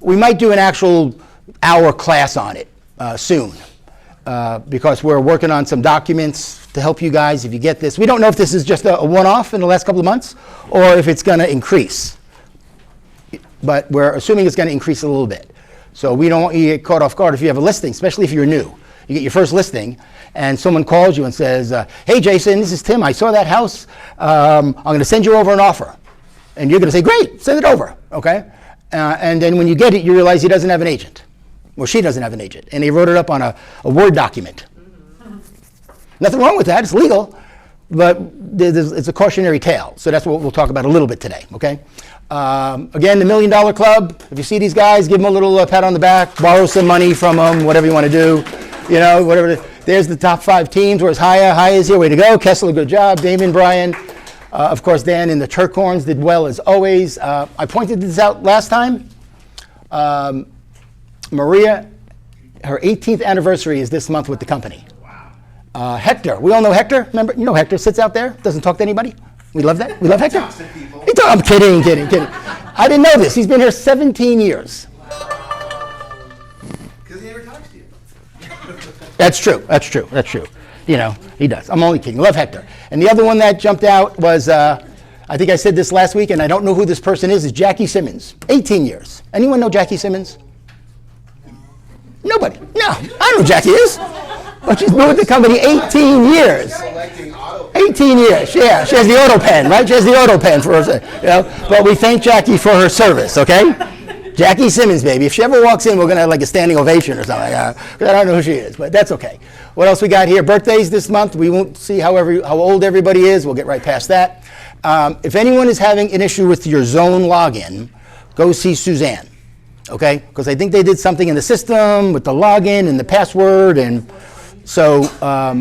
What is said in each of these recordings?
We might do an actual hour class on it soon because we're working on some documents to help you guys if you get this. We don't know if this is just a one-off in the last couple of months or if it's going to increase. But we're assuming it's going to increase a little bit. So we don't want you to get caught off guard if you have a listing, especially if you're new. You get your first listing and someone calls you and says, hey, Jason, this is Tim. I saw that house. I'm going to send you over an offer. And you're going to say, great, send it over, okay? And then when you get it, you realize he doesn't have an agent. Or she doesn't have an agent. And they wrote it up on a Word document. Nothing wrong with that. It's legal. But it's a cautionary tale. So that's what we'll talk about a little bit today, okay? Again, the $1 Million Club. If you see these guys, give them a little pat on the back, borrow some money from them, whatever you want to do. You know, whatever. There's the top 5 teams. Where's Haya? Haya's here. Way to go. Kessler, good job. Damien, Brian. Of course, Dan in the Turkhorns did well as always. I pointed this out last time. Maria, her 18th anniversary is this month with the company. Wow. Hector, we all know Hector. Remember, you know Hector sits out there, doesn't talk to anybody. We love that. We love Hector. I'm kidding. I didn't know this. He's been here 17 years. Because he never talks to you. That's true. You know, he does. I'm only kidding. Love Hector. And the other one that jumped out was, I think I said this last week, and I don't know who this person is Jackie Simmons. 18 years. Anyone know Jackie Simmons? Nobody. No, I know who Jackie is. But she's been with the company 18 years. 18 years. Yeah, she has the auto pen, right? She has the auto pen for her. You know? But we thank Jackie for her service, okay? Jackie Simmons, baby. If she ever walks in, we're going to have like a standing ovation or something. I don't know who she is, but that's okay. What else we got here? Birthdays this month. We won't see how old everybody is. We'll get right past that. If anyone is having an issue with your Zone login, go see Suzanne, okay? Because I think they did something in the system with the login and the password. And so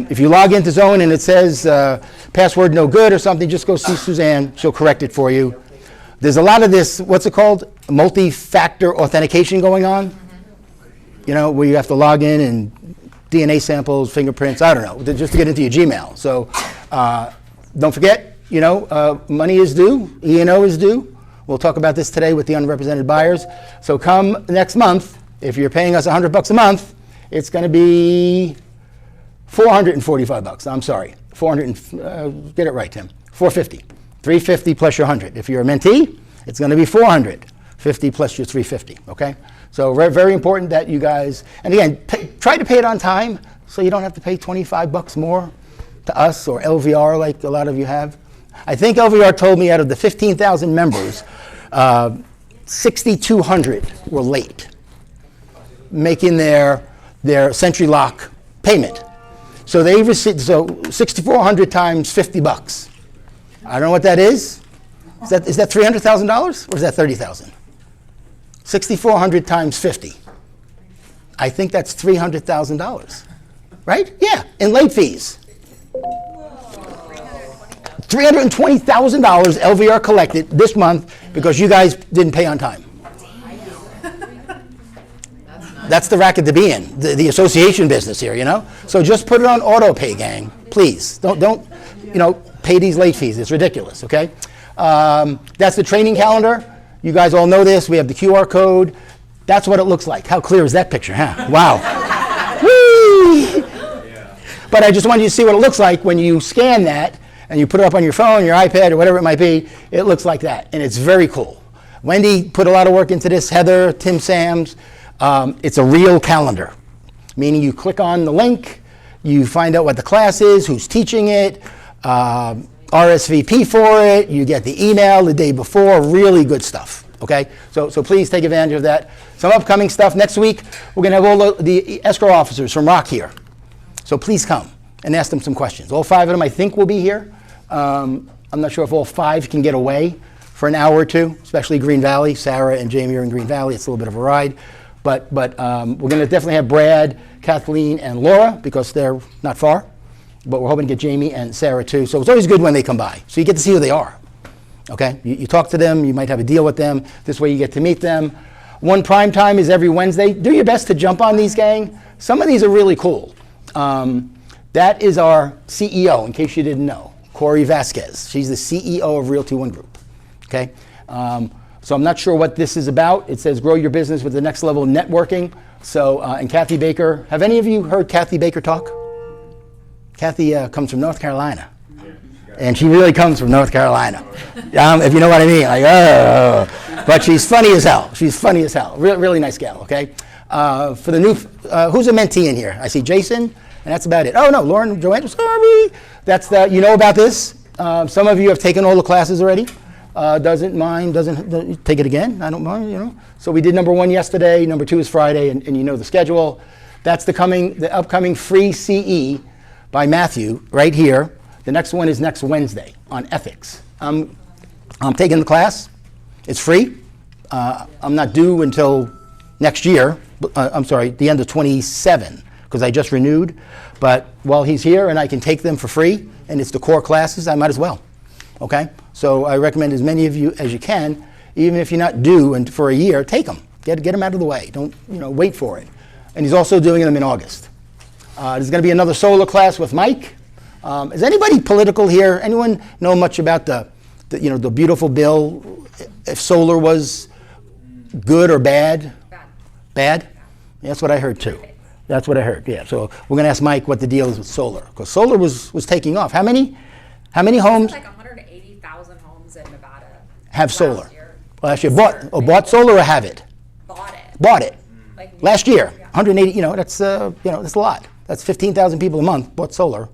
if you log into Zone and it says password no good or something, just go see Suzanne. She'll correct it for you. There's a lot of this, what's it called? Multi-factor authentication going on. You know, where you have to log in and DNA samples, fingerprints, I don't know, just to get into your Gmail. So don't forget, you know, money is due, E&O is due. We'll talk about this today with the unrepresented buyers. So come next month, if you're paying us $100 a month, it's going to be $445. I'm sorry, get it right, Tim. $450. $350 plus your $100. If you're a mentee, it's going to be $450 plus your $350. Okay. So very important that you guys, and again, try to pay it on time so you don't have to pay $25 more to us or LVR like a lot of you have. I think LVR told me out of the 15,000 members, 6,200 were late making their Century Lock payment. So they received 6,400 times $50. I don't know what that is. Is that $300,000 or is that $30,000? 6,400 times 50. I think that's $300,000, right? Yeah, in late fees. $320,000 LVR collected this month because you guys didn't pay on time. That's the racket to be in, the association business here, you know? So just put it on auto pay, gang, please. Don't pay these late fees. It's ridiculous, okay? That's the training calendar. You guys all know this. We have the QR code. That's what it looks like. How clear is that picture, huh? Wow. Whee! But I just wanted you to see what it looks like when you scan that and you put it up on your phone, your iPad, or whatever it might be. It looks like that, and it's very cool. Wendy put a lot of work into this. Heather, Tim Sams. It's a real calendar, meaning you click on the link, you find out what the class is, who's teaching it, RSVP for it, you get the email the day before, really good stuff, okay? So please take advantage of that. Some upcoming stuff next week, we're gonna have all the escrow officers from Rock here. So please come and ask them some questions. All 5 of them I think will be here. I'm not sure if all 5 can get away for an hour or two, especially Green Valley. Sarah and Jamie are in Green Valley, it's a little bit of a ride. But we're gonna definitely have Brad, Kathleen, and Laura because they're not far. But we're hoping to get Jamie and Sarah too. So it's always good when they come by. So you get to see who they are, okay? You talk to them, you might have a deal with them. This way you get to meet them. One prime time is every Wednesday. Do your best to jump on these, gang. Some of these are really cool. That is our CEO, in case you didn't know, Corey Vasquez. She's the CEO of Realty One Group, okay? So I'm not sure what this is about. It says grow your business with the next level of networking. So, and Kathy Baker, have any of you heard Kathy Baker talk? Kathy comes from North Carolina. And she really comes from North Carolina, if you know what I mean. Like, but she's funny as hell. She's funny as hell. Really nice gal, okay? For the new, who's a mentee in here? I see Jason, and that's about it. Oh, no, Lauren, Joanne, sorry. That's the, you know about this. Some of you have taken all the classes already. Doesn't take it again. I don't mind, you know. So we did number 1 yesterday. Number 2 is Friday, and you know the schedule. That's the upcoming free CE by Matthew right here. The next one is next Wednesday on ethics. I'm taking the class. It's free. I'm not due until next year. I'm sorry, the end of 27, because I just renewed. But while he's here and I can take them for free, and it's the core classes, I might as well. Okay? So I recommend as many of you as you can, even if you're not due and for a year, take them. Get them out of the way. Don't wait for it. And he's also doing them in August. There's going to be another solar class with Mike. Is anybody political here? Anyone know much about the beautiful bill? If solar was good or bad? Bad? Yeah, that's what I heard too. That's what I heard. Yeah. So we're going to ask Mike what the deal is with solar, because solar was taking off. How many homes? Like 180,000 homes in Nevada have solar. Last year. Year. Bought solar or have it? Bought it. Like last year. Yeah. 180. That's that's a lot. That's 15,000 people a month bought solar,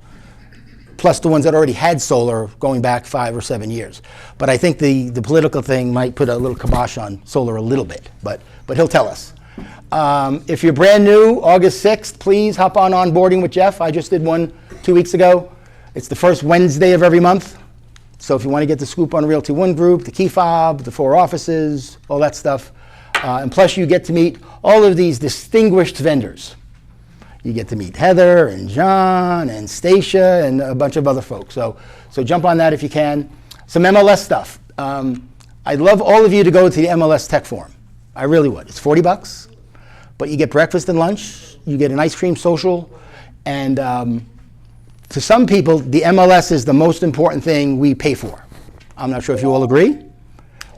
plus the ones that already had solar going back 5 or 7 years. But I think the political thing might put a little kibosh on solar a little bit, but he'll tell us. If you're brand new, August 6th, please hop on onboarding with Jeff. I just did one 2 weeks ago. It's the first Wednesday of every month. So if you want to get the scoop on Realty One Group, the key fob, the 4 offices, all that stuff. And plus you get to meet all of these distinguished vendors. You get to meet Heather and John and Stacia and a bunch of other folks. So jump on that if you can. Some MLS stuff. I'd love all of you to go to the MLS Tech Forum. I really would. It's $40, but you get breakfast and lunch. You get an ice cream social. And to some people, the MLS is the most important thing we pay for. I'm not sure if you all agree,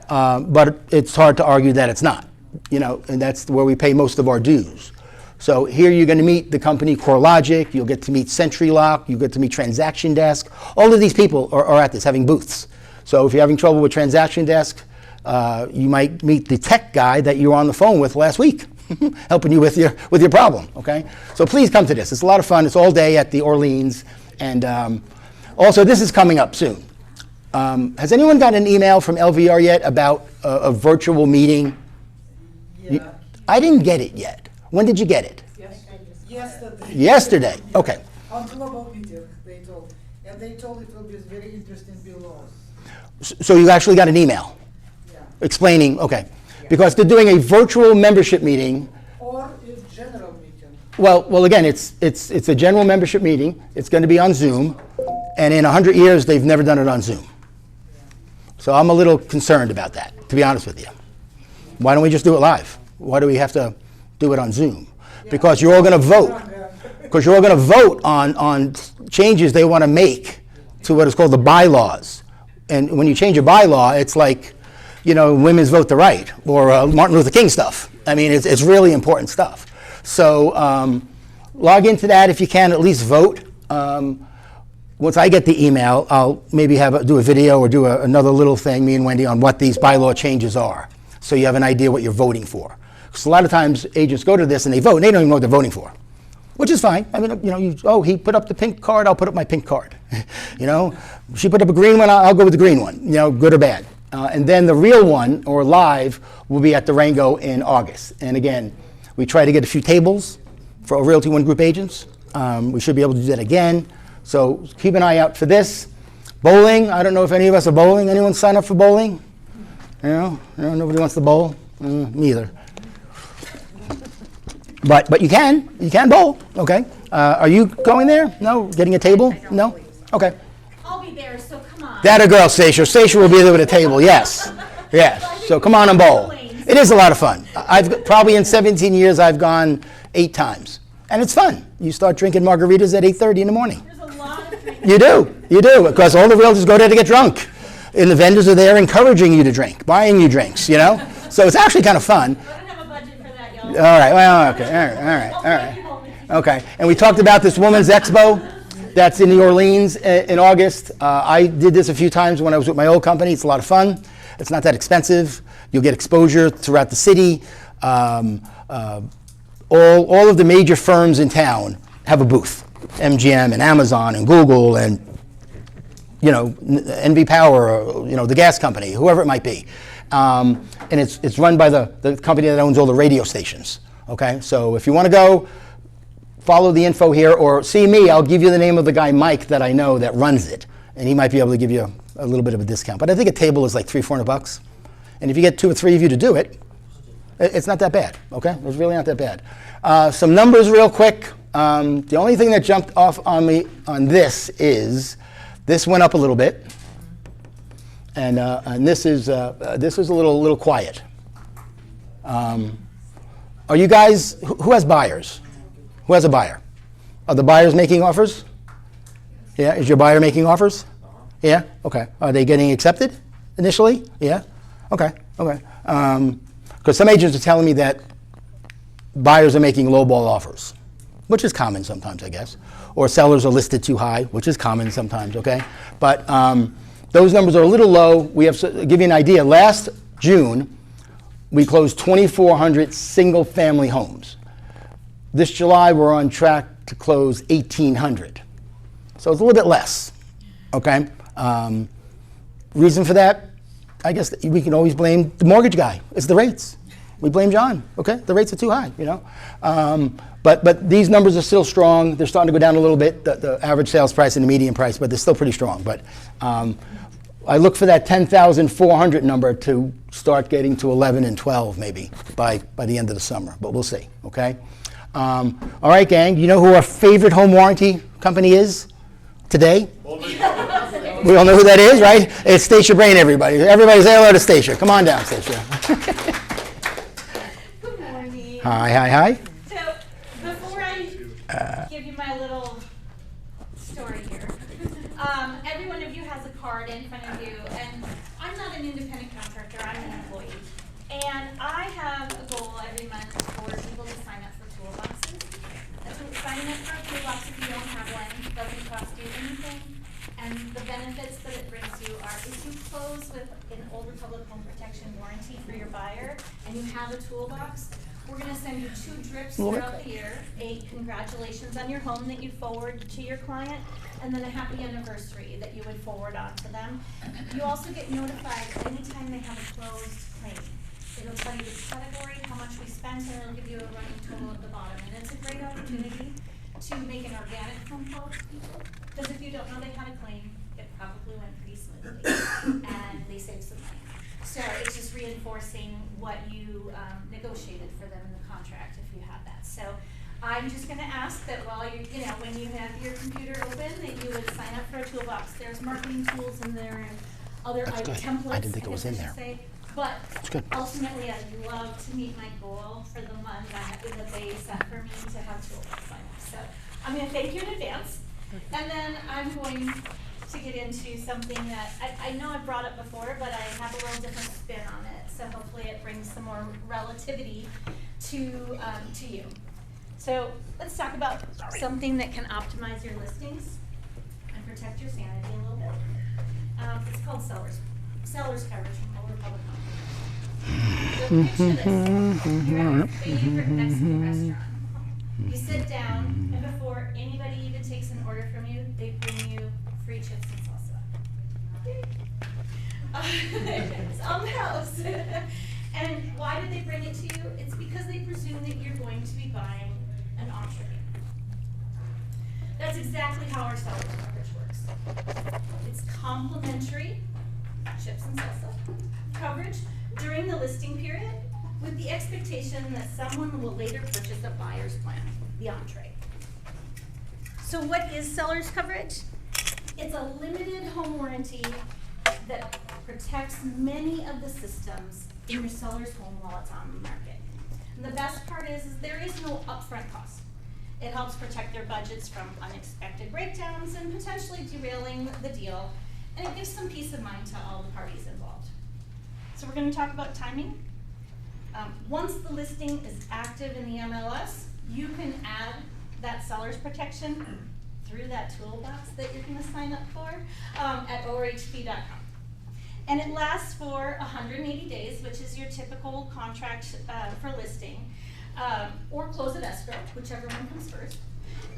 but it's hard to argue that it's not. And that's where we pay most of our dues. So here you're going to meet the company CoreLogic, you'll get to meet CenturyLock, you'll get to meet Transaction Desk. All of these people are at this, having booths. So if you're having trouble with Transaction Desk, you might meet the tech guy that you were on the phone with last week, helping you with your problem, okay? So please come to this. It's a lot of fun. It's all day at the Orleans. And also, this is coming up soon. Has anyone got an email from LVR yet about a virtual meeting? Yeah. I didn't get it yet. When did you get it? Yesterday. Yesterday. Okay. On global meeting, they told. And they told it will be very interesting below. So you actually got an email explaining, okay. Because they're doing a virtual membership meeting. Or it's general meeting. Well, again, it's a general membership meeting. It's going to be on Zoom. And in 100 years, they've never done it on Zoom. So I'm a little concerned about that, to be honest with you. Why don't we just do it live? Why do we have to do it on Zoom? Because you're all going to vote. Because you're all going to vote on changes they want to make to what is called the bylaws. And when you change a bylaw, it's like, women's vote the right or Martin Luther King stuff. I mean, it's really important stuff. So log into that if you can, at least vote. Once I get the email, I'll maybe do a video or do another little thing, me and Wendy, on what these bylaw changes are. So you have an idea what you're voting for. Because a lot of times agents go to this and they vote and they don't even know what they're voting for, which is fine. I mean, he put up the pink card, I'll put up my pink card. She put up a green one, I'll go with the green one, good or bad. And then the real one, or live, will be at the Rango in August. And again, we try to get a few tables for Realty One Group agents. We should be able to do that again. So keep an eye out for this. Bowling, I don't know if any of us are bowling. Anyone sign up for bowling? Nobody wants to bowl? Me either. But you can bowl, okay? Are you going there? No? Getting a table? No? Okay. I'll be there, so come on. That a girl, Stacia. Stacia will be there with a table, yes. Yes, so come on and bowl. It is a lot of fun. I've probably in 17 years, I've gone 8 times. And it's fun. You start drinking margaritas at 8:30 in the morning. There's a lot of drinking. You do, because all the realtors go there to get drunk. And the vendors are there encouraging you to drink, buying you drinks, you know? So it's actually kind of fun. I don't have a budget for that, y'all. All right, well, okay, all right. Okay, and we talked about this Women's Expo that's in New Orleans in August. I did this a few times when I was with my old company. It's a lot of fun. It's not that expensive. You'll get exposure throughout the city. All of the major firms in town have a booth. MGM and Amazon and Google and, you know, NV Power, or, you know, the gas company, whoever it might be. And it's run by the company that owns all the radio stations. Okay, so if you want to go, follow the info here, or see me. I'll give you the name of the guy, Mike, that I know that runs it, and he might be able to give you a little bit of a discount. But I think a table is like $300-400, and if you get 2 or 3 of you to do it, it's not that bad. Okay, it's really not that bad. Some numbers real quick. The only thing that jumped off on me on this is this went up a little bit, and this is a little quiet. Are you guys, who has buyers? Who has a buyer? Are the buyers making offers? Yeah, is your buyer making offers? Yeah, okay. Are they getting accepted initially? Yeah, okay. Because some agents are telling me that buyers are making lowball offers, which is common sometimes, I guess. Or sellers are listed too high, which is common sometimes, okay? But those numbers are a little low. We have, to give you an idea, last June, we closed 2,400 single-family homes. This July, we're on track to close 1,800. So it's a little bit less, okay? Reason for that, I guess we can always blame the mortgage guy. It's the rates. We blame John, okay? The rates are too high, you know? But these numbers are still strong. They're starting to go down a little bit, the average sales price and the median price, but they're still pretty strong. But I look for that 10,400 number to start getting to 11 and 12 maybe by the end of the summer, but we'll see, okay? All right, gang, you know who our favorite home warranty company is today? We all know who that is, right? It's Stacia Brain, everybody. Everybody say hello to Stacia. Come on down, Stacia. Good morning. Hi. So, before I give you my little story here, every one of you has a card in front of you, and I'm not an independent contractor, I'm an employee. And I have a goal every month for people to sign up for toolboxes. That's what signing up for a toolbox, if you don't have one, doesn't cost you anything. And the benefits that it brings you are if you close with an Old Republic Home Protection warranty for your buyer and you have a toolbox, we're going to send you 2 drips throughout the year, a congratulations on your home that you forward to your client, and then a happy anniversary that you would forward on to them. You also get notified anytime they have a closed claim. It'll tell you the category, how much we spent, and it'll give you a running total at the bottom. And it's a great opportunity to make an organic phone call to people. Because if you don't know they had a claim, it probably went pretty smoothly, and they saved some money. So it's just reinforcing what you negotiated for them in the contract if you have that. So I'm just going to ask that while you know, when you have your computer open, that you would sign up for a toolbox. There's marketing tools in there and other templates. I didn't think it was in there. But ultimately, I'd love to meet my goal for the month that they set for me to have toolbox sign up. So I'm going to thank you in advance. And then I'm going to get into something that I know I've brought up before, but I have a little different spin on it. So hopefully it brings some more relativity to you. So let's talk about something that can optimize your listings and protect your sanity a little bit. It's called seller's coverage from Old Republic Home. So picture this. You're at your favorite Mexican restaurant. You sit down, and before anybody even takes an order from you, they bring you free chips and salsa. It's on the house. And why did they bring it to you? It's because they presume that you're going to be buying an entree. That's exactly how our seller's coverage works. It's complimentary chips and salsa coverage during the listing period, with the expectation that someone will later purchase a buyer's plan, the entree. So what is seller's coverage? It's a limited home warranty that protects many of the systems in your seller's home while it's on the market. And the best part is there is no upfront cost. It helps protect their budgets from unexpected breakdowns and potentially derailing the deal. and it gives some peace of mind to all the parties involved. So we're gonna talk about timing. Once the listing is active in the MLS, you can add that seller's protection through that toolbox that you're gonna sign up for at orhp.com. And it lasts for 180 days, which is your typical contract for listing, or close of escrow, whichever one comes first.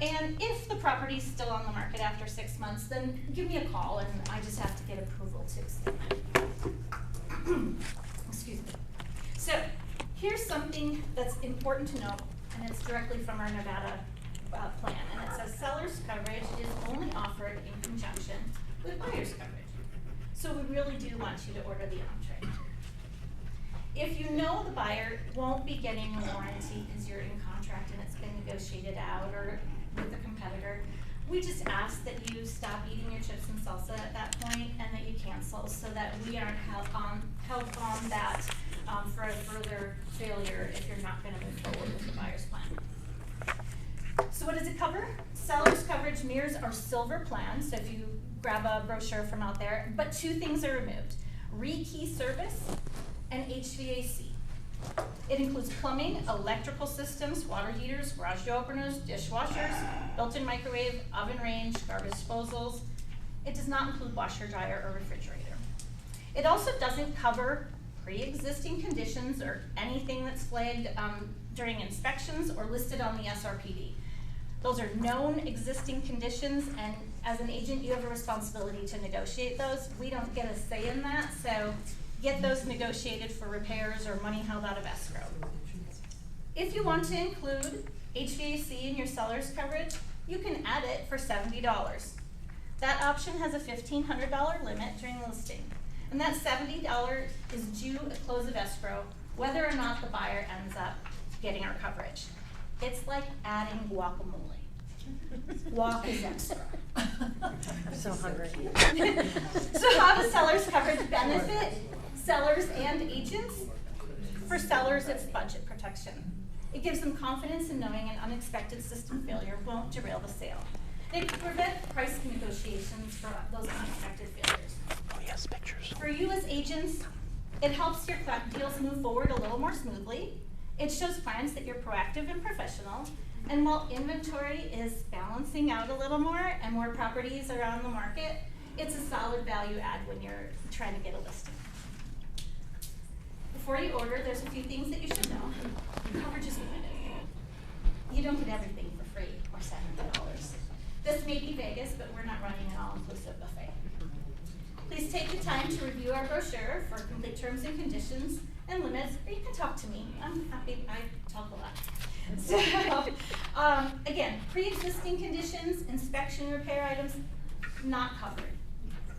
And if the property's still on the market after 6 months, then give me a call and I just have to get approval to extend it. Excuse me. So here's something that's important to know, and it's directly from our Nevada plan, and it says seller's coverage is only offered in conjunction with buyer's coverage. So we really do want you to order the entree. If you know the buyer won't be getting a warranty because you're in contract and it's been negotiated out or with a competitor, we just ask that you stop eating your chips and salsa at that point and that you cancel so that we aren't held on that for a further failure if you're not going to move forward with the buyer's plan. So what does it cover? Seller's coverage mirrors our silver plan, so if you grab a brochure from out there, but 2 things are removed: rekey service and HVAC. It includes plumbing, electrical systems, water heaters, garage door openers, dishwashers, built-in microwave, oven range, garbage disposals. It does not include washer, dryer, or refrigerator. It also doesn't cover pre-existing conditions or anything that's flagged during inspections or listed on the SRPD. Those are known existing conditions, and as an agent, you have a responsibility to negotiate those. We don't get a say in that, so get those negotiated for repairs or money held out of escrow. If you want to include HVAC in your seller's coverage, you can add it for $70. That option has a $1,500 limit during listing, and that $70 is due at close of escrow, whether or not the buyer ends up getting our coverage. It's like adding guacamole. Guac is extra. I'm so hungry. So how does seller's coverage benefit sellers and agents? For sellers, it's budget protection. It gives them confidence in knowing an unexpected system failure won't derail the sale. It can prevent price negotiations for those unexpected failures. Oh, yes, pictures. For you as agents, it helps your deals move forward a little more smoothly. It shows clients that you're proactive and professional. And while inventory is balancing out a little more and more properties are on the market, it's a solid value add when you're trying to get a listing. Before you order, there's a few things that you should know. Coverage is limited. You don't get everything for free or $70. This may be Vegas, but we're not running an all-inclusive buffet. Please take the time to review our brochure for complete terms and conditions and limits, or you can talk to me. I'm happy, I talk a lot. So, again, pre-existing conditions, inspection, repair items, not covered.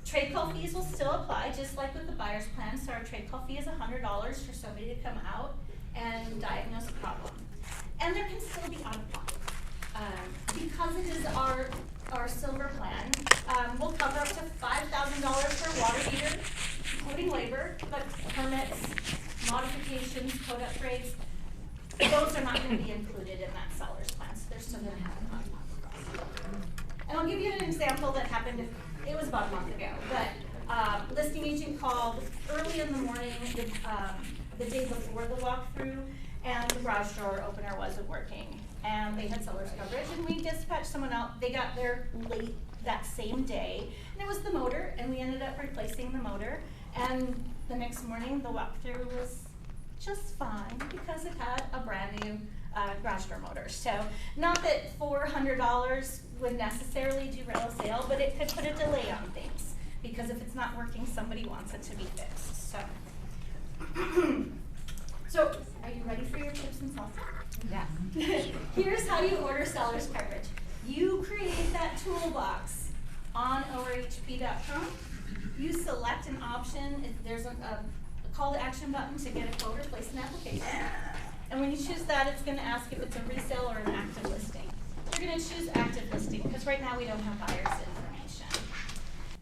Trade call fees will still apply, just like with the buyer's plan, so our trade call fee is $100 for somebody to come out and diagnose a problem. And there can still be out-of-pocket. Because it is our silver plan, we'll cover up to $5,000 for a water heater, including labor, but permits, modifications, code upgrades, those are not going to be included in that seller's plan, so they're still going to have an out-of-pocket cost. And I'll give you an example that happened, it was about a month ago, but listing agent called early in the morning, the day before the walkthrough, and the garage door opener wasn't working. And they had seller's coverage, and we dispatched someone out. They got there late that same day, and it was the motor, and we ended up replacing the motor. And the next morning, the walkthrough was just fine because it had a brand new garage door motor. So not that $400 would necessarily derail a sale, but it could put a delay on things because if it's not working, somebody wants it to be fixed. So, so are you ready for your chips and salsa? Yeah. Here's how you order seller's coverage. You create that toolbox on orhp.com. You select an option. There's a call to action button to get a quote or place an application. And when you choose that, it's going to ask if it's a resale or an active listing. You're going to choose active listing because right now we don't have buyer's information.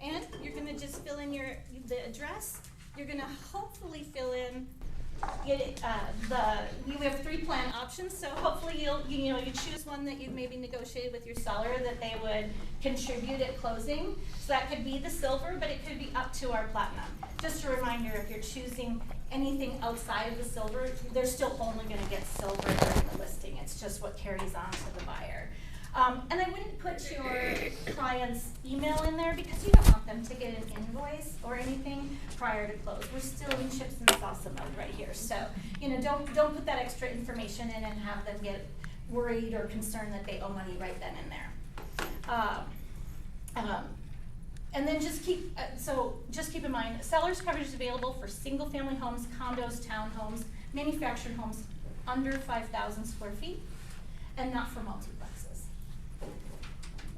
And you're going to just fill in the address. You're going to hopefully fill in we have 3 plan options, so hopefully you choose one that you've maybe negotiated with your seller that they would contribute at closing. So that could be the silver, but it could be up to our platinum. Just a reminder, if you're choosing anything outside of the silver, they're still only gonna get silver during the listing. It's just what carries on to the buyer. And I wouldn't put your client's email in there because you don't want them to get an invoice or anything prior to close. We're still in chips and salsa mode right here. So, don't put that extra information in and have them get worried or concerned that they owe money right then and there. And then just keep in mind, seller's coverage is available for single family homes, condos, townhomes, manufactured homes under 5,000 square feet, and not for multiplexes.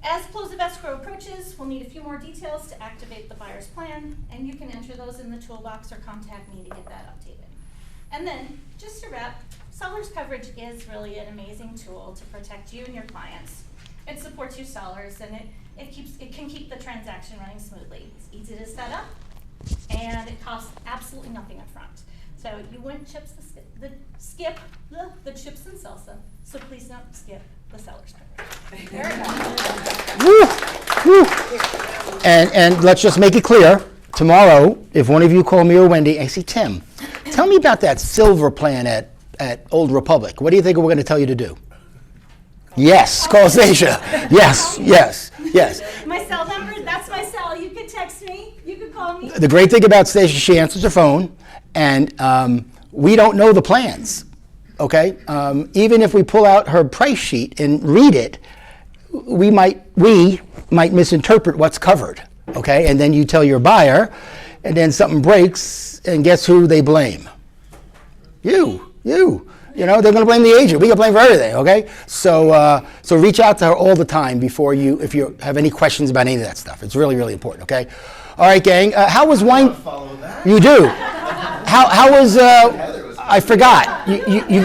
As close of escrow approaches, we'll need a few more details to activate the buyer's plan, and you can enter those in the toolbox or contact me to get that updated. And then, just to wrap, seller's coverage is really an amazing tool to protect you and your clients. It supports your sellers, and it can keep the transaction running smoothly. It's easy to set up, and it costs absolutely nothing up front. So you wouldn't skip the chips and salsa, so please don't skip the seller's coverage. There we go. Woo, woo. And let's just make it clear, tomorrow, if one of you call me or Wendy, I say, Tim, tell me about that silver plan at Old Republic. What do you think we're going to tell you to do? Yes, call Stacia. Yes, yes, yes. My cell number, that's my cell. You could text me, you could call me. The great thing about Stacia, she answers her phone, and we don't know the plans, okay? Even if we pull out her price sheet and read it, we might misinterpret what's covered, okay? And then you tell your buyer, and then something breaks, and guess who they blame? You. They're going to blame the agent. We get blamed for everything, okay? So reach out to her all the time if you have any questions about any of that stuff. It's really, really important, okay? All right, gang. How was wine? Follow that. You do. How was? I forgot. You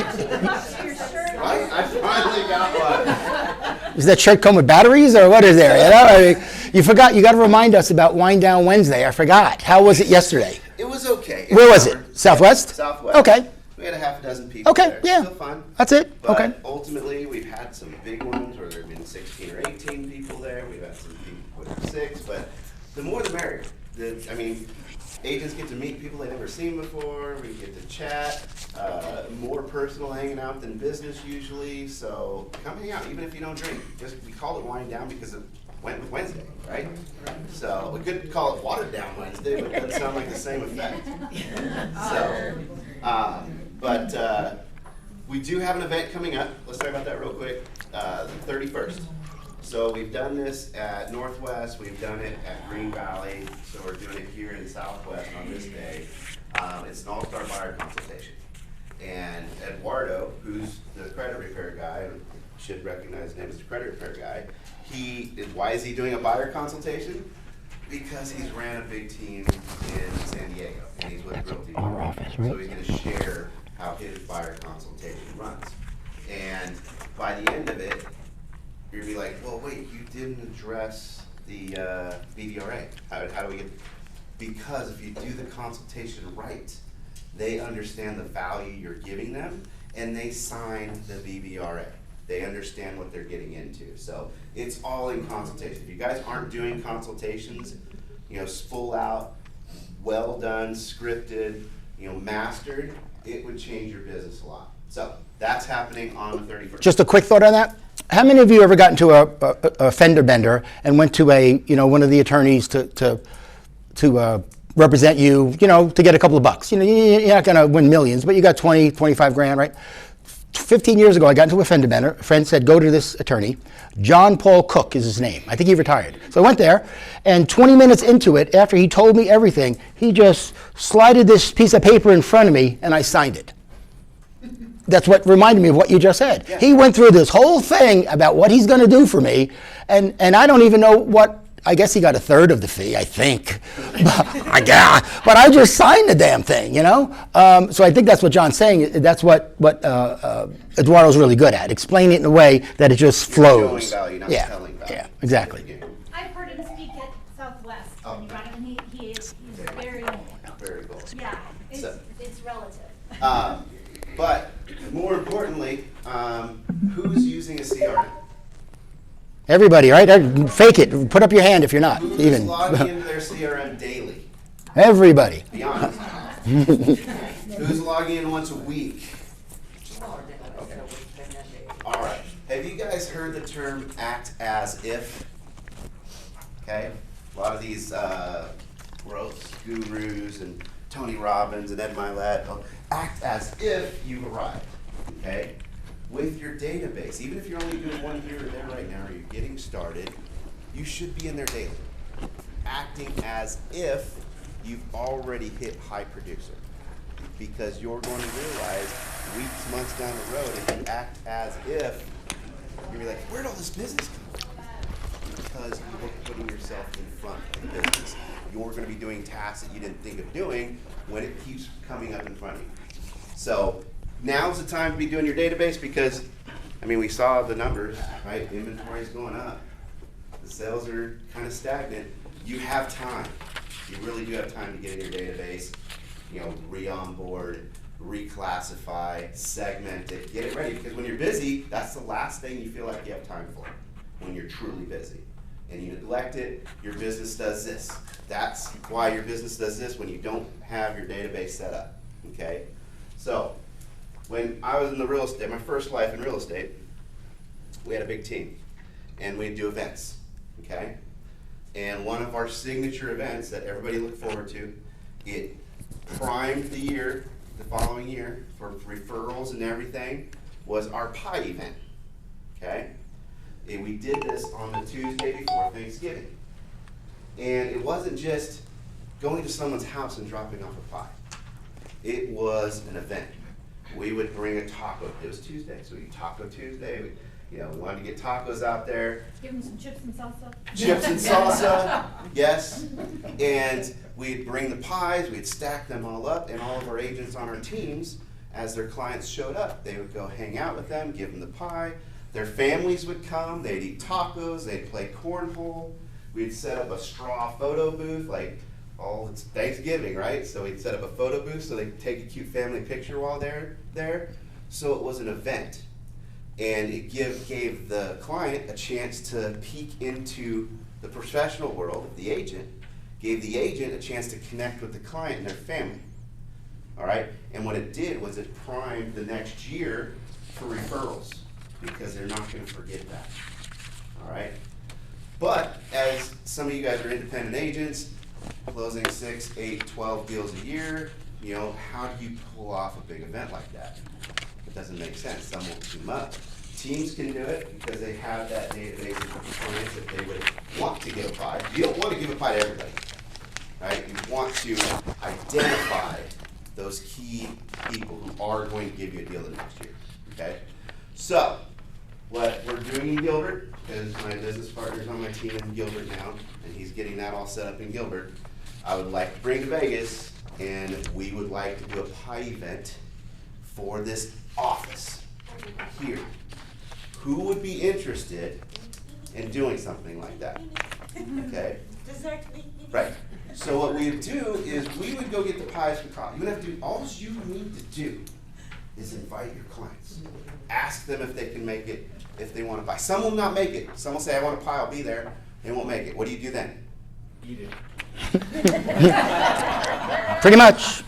Right? I finally got one. Does that shirt come with batteries or what is there? You forgot. You got to remind us about Wine Down Wednesday. I forgot. How was it yesterday? It was okay. Where was it? Southwest? Southwest. Okay. We had a half a dozen people Okay. there. Yeah. Still fun. That's it. But Okay. ultimately, we've had some big ones where there have been 16 or 18 people there. We've had some people with 6, but the more the merrier. Agents get to meet people they've never seen before. We get to chat. More personal hanging out than business usually. So come hang out, even if you don't drink. We call it Wine Down because it went with Wednesday, right? So we could call it Watered Down Wednesday, but it doesn't sound like the same effect. But we do have an event coming up. Let's talk about that real quick. The 31st. So we've done this at Northwest, we've done it at Green Valley, so we're doing it here in Southwest on this day. It's an all-star buyer consultation. And Eduardo, who's the credit repair guy, should recognize his name as the credit repair guy, why is he doing a buyer consultation? Because he's ran a big team in San Diego, and he's with Realty. Our office, right? So he's gonna share how his buyer consultation runs. And by the end of it, you're gonna be like, well, wait, you didn't address the BVRA. How do we get? Because if you do the consultation right, they understand the value you're giving them, and they sign the BVRA. They understand what they're getting into. So it's all in consultation. If you guys aren't doing consultations, full out, well done, scripted, mastered, it would change your business a lot. So that's happening on the 31st. Just a quick thought on that. How many of you ever got into a fender bender and went to one of the attorneys to represent you, to get a couple of bucks? You're not going to win millions, but you got 20, 25 grand, right? 15 years ago, I got into a fender bender. A friend said, go to this attorney. John Paul Cook is his name. I think he retired. So I went there, and 20 minutes into it, after he told me everything, he just slided this piece of paper in front of me, and I signed it. That's what reminded me of what you just said. Yeah. He went through this whole thing about what he's going to do for me, and I don't even know what. I guess he got a third of the fee, I think. But I just signed the damn thing, So I think that's what John's saying. That's what Eduardo's really good at. Explain it in a way that it just flows. Showing value, not telling value. Yeah, exactly. I've heard him speak at Southwest when you brought him, and he's very cool. Yeah, it's relative. But more importantly, who's using a CRM? Everybody, right? Fake it. Put up your hand if you're not, Who's even. logging into their CRM daily? Everybody. Be honest. Who's logging in once a week? Okay. All right. Have you guys heard the term act as if? Okay. A lot of these growth gurus and Tony Robbins and Ed Mylett act as if you've arrived. Okay. With your database, even if you're only doing one here or there right now, or you're getting started, you should be in there daily, acting as if you've already hit high producer, because you're going to realize weeks, months down the road, if you act as if, you're like, where'd all this business come from? Because you're putting yourself in front of the business. You're going to be doing tasks that you didn't think of doing when it keeps coming up in front of you. So now's the time to be doing your database, because, I mean, we saw the numbers, right? Inventory's going up. The sales are kind of stagnant. You have time. You really do have time to get in your database, you know, re-onboard, reclassify, segment it, get it ready. Because when you're busy, that's the last thing you feel like you have time for, when you're truly busy. And you neglect it, your business does this. That's why your business does this when you don't have your database set up, okay? So, when I was in the real estate, my first life in real estate, we had a big team, and we'd do events, okay? And one of our signature events that everybody looked forward to, it primed the year, the following year, for referrals and everything, was our pie event, okay? And we did this on the Tuesday before Thanksgiving. And it wasn't just going to someone's house and dropping off a pie. It was an event. We would bring a taco. It was Tuesday, so we did Taco Tuesday. We wanted to get tacos out there. Give them some chips and salsa. Chips and salsa, yes. And we'd bring the pies, we'd stack them all up, and all of our agents on our teams, as their clients showed up, they would go hang out with them, give them the pie. Their families would come, they'd eat tacos, they'd play cornhole. We'd set up a straw photo booth, like, it's Thanksgiving, right? So we'd set up a photo booth so they could take a cute family picture while they're there. So it was an event. And it gave the client a chance to peek into the professional world of the agent, gave the agent a chance to connect with the client and their family. All right? And what it did was it primed the next year for referrals, because they're not going to forget that. All right? But as some of you guys are independent agents, closing 6, 8, 12 deals a year, how do you pull off a big event like that? It doesn't make sense. Some won't team up. Teams can do it because they have that database of clients that they would want to give a pie. You don't want to give a pie to everybody, right? You want to identify those key people who are going to give you a deal the next year, okay? So, what we're doing in Gilbert, because my business partner's on my team in Gilbert now, and he's getting that all set up in Gilbert, I would like to bring to Vegas, and we would like to do a pie event for this office here. Who would be interested in doing something like that? Okay? Right. So what we would do is we would go get the pies for coffee. You would have to do, all you need to do is invite your clients. Ask them if they can make it, if they want to buy. Some will not make it. Some will say, I want a pie, I'll be there. They won't make it. What do you do then? Eat it. Pretty much.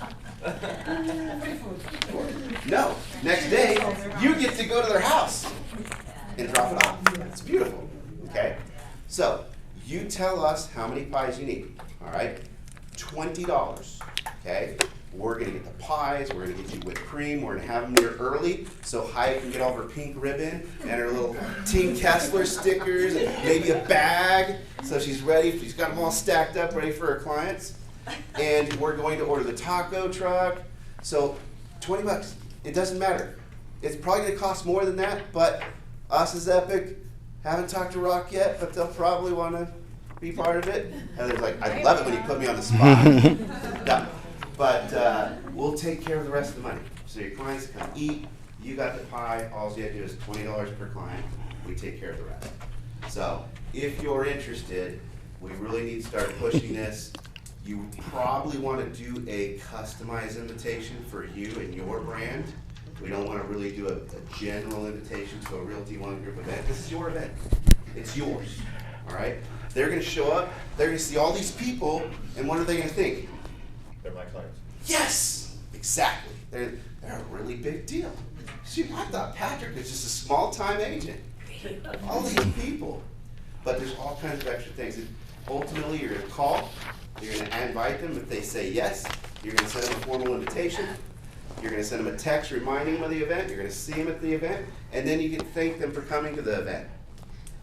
No. Next day, you get to go to their house and drop it off. It's beautiful. Okay? So, you tell us how many pies you need. All right? $20. Okay? We're going to get the pies. We're going to get you whipped cream. We're going to have them there early so Heidi can get all her pink ribbon and her little Team Kessler stickers and maybe a bag so she's ready. She's got them all stacked up, ready for her clients. And we're going to order the taco truck. So, $20. It doesn't matter. It's probably going to cost more than that, but us as Epic, haven't talked to Rock yet, but they'll probably want to be part of it. Heather's like, I love it when you put me on the spot. No. But we'll take care of the rest of the money. So your clients come eat, you got the pie, all you have to do is $20 per client. We take care of the rest. So if you're interested, we really need to start pushing this. You probably want to do a customized invitation for you and your brand. We don't want to really do a general invitation to a Realty One Group event. This is your event. It's yours, all right? They're gonna show up, they're gonna see all these people, and what are they gonna think? They're my clients. Yes, exactly. They're a really big deal. See, I thought Patrick was just a small-time agent. All these people. But there's all kinds of extra things. And ultimately, you're gonna call, you're gonna invite them. If they say yes, you're gonna send them a formal invitation. You're gonna send them a text reminding them of the event. You're gonna see them at the event. And then you can thank them for coming to the event.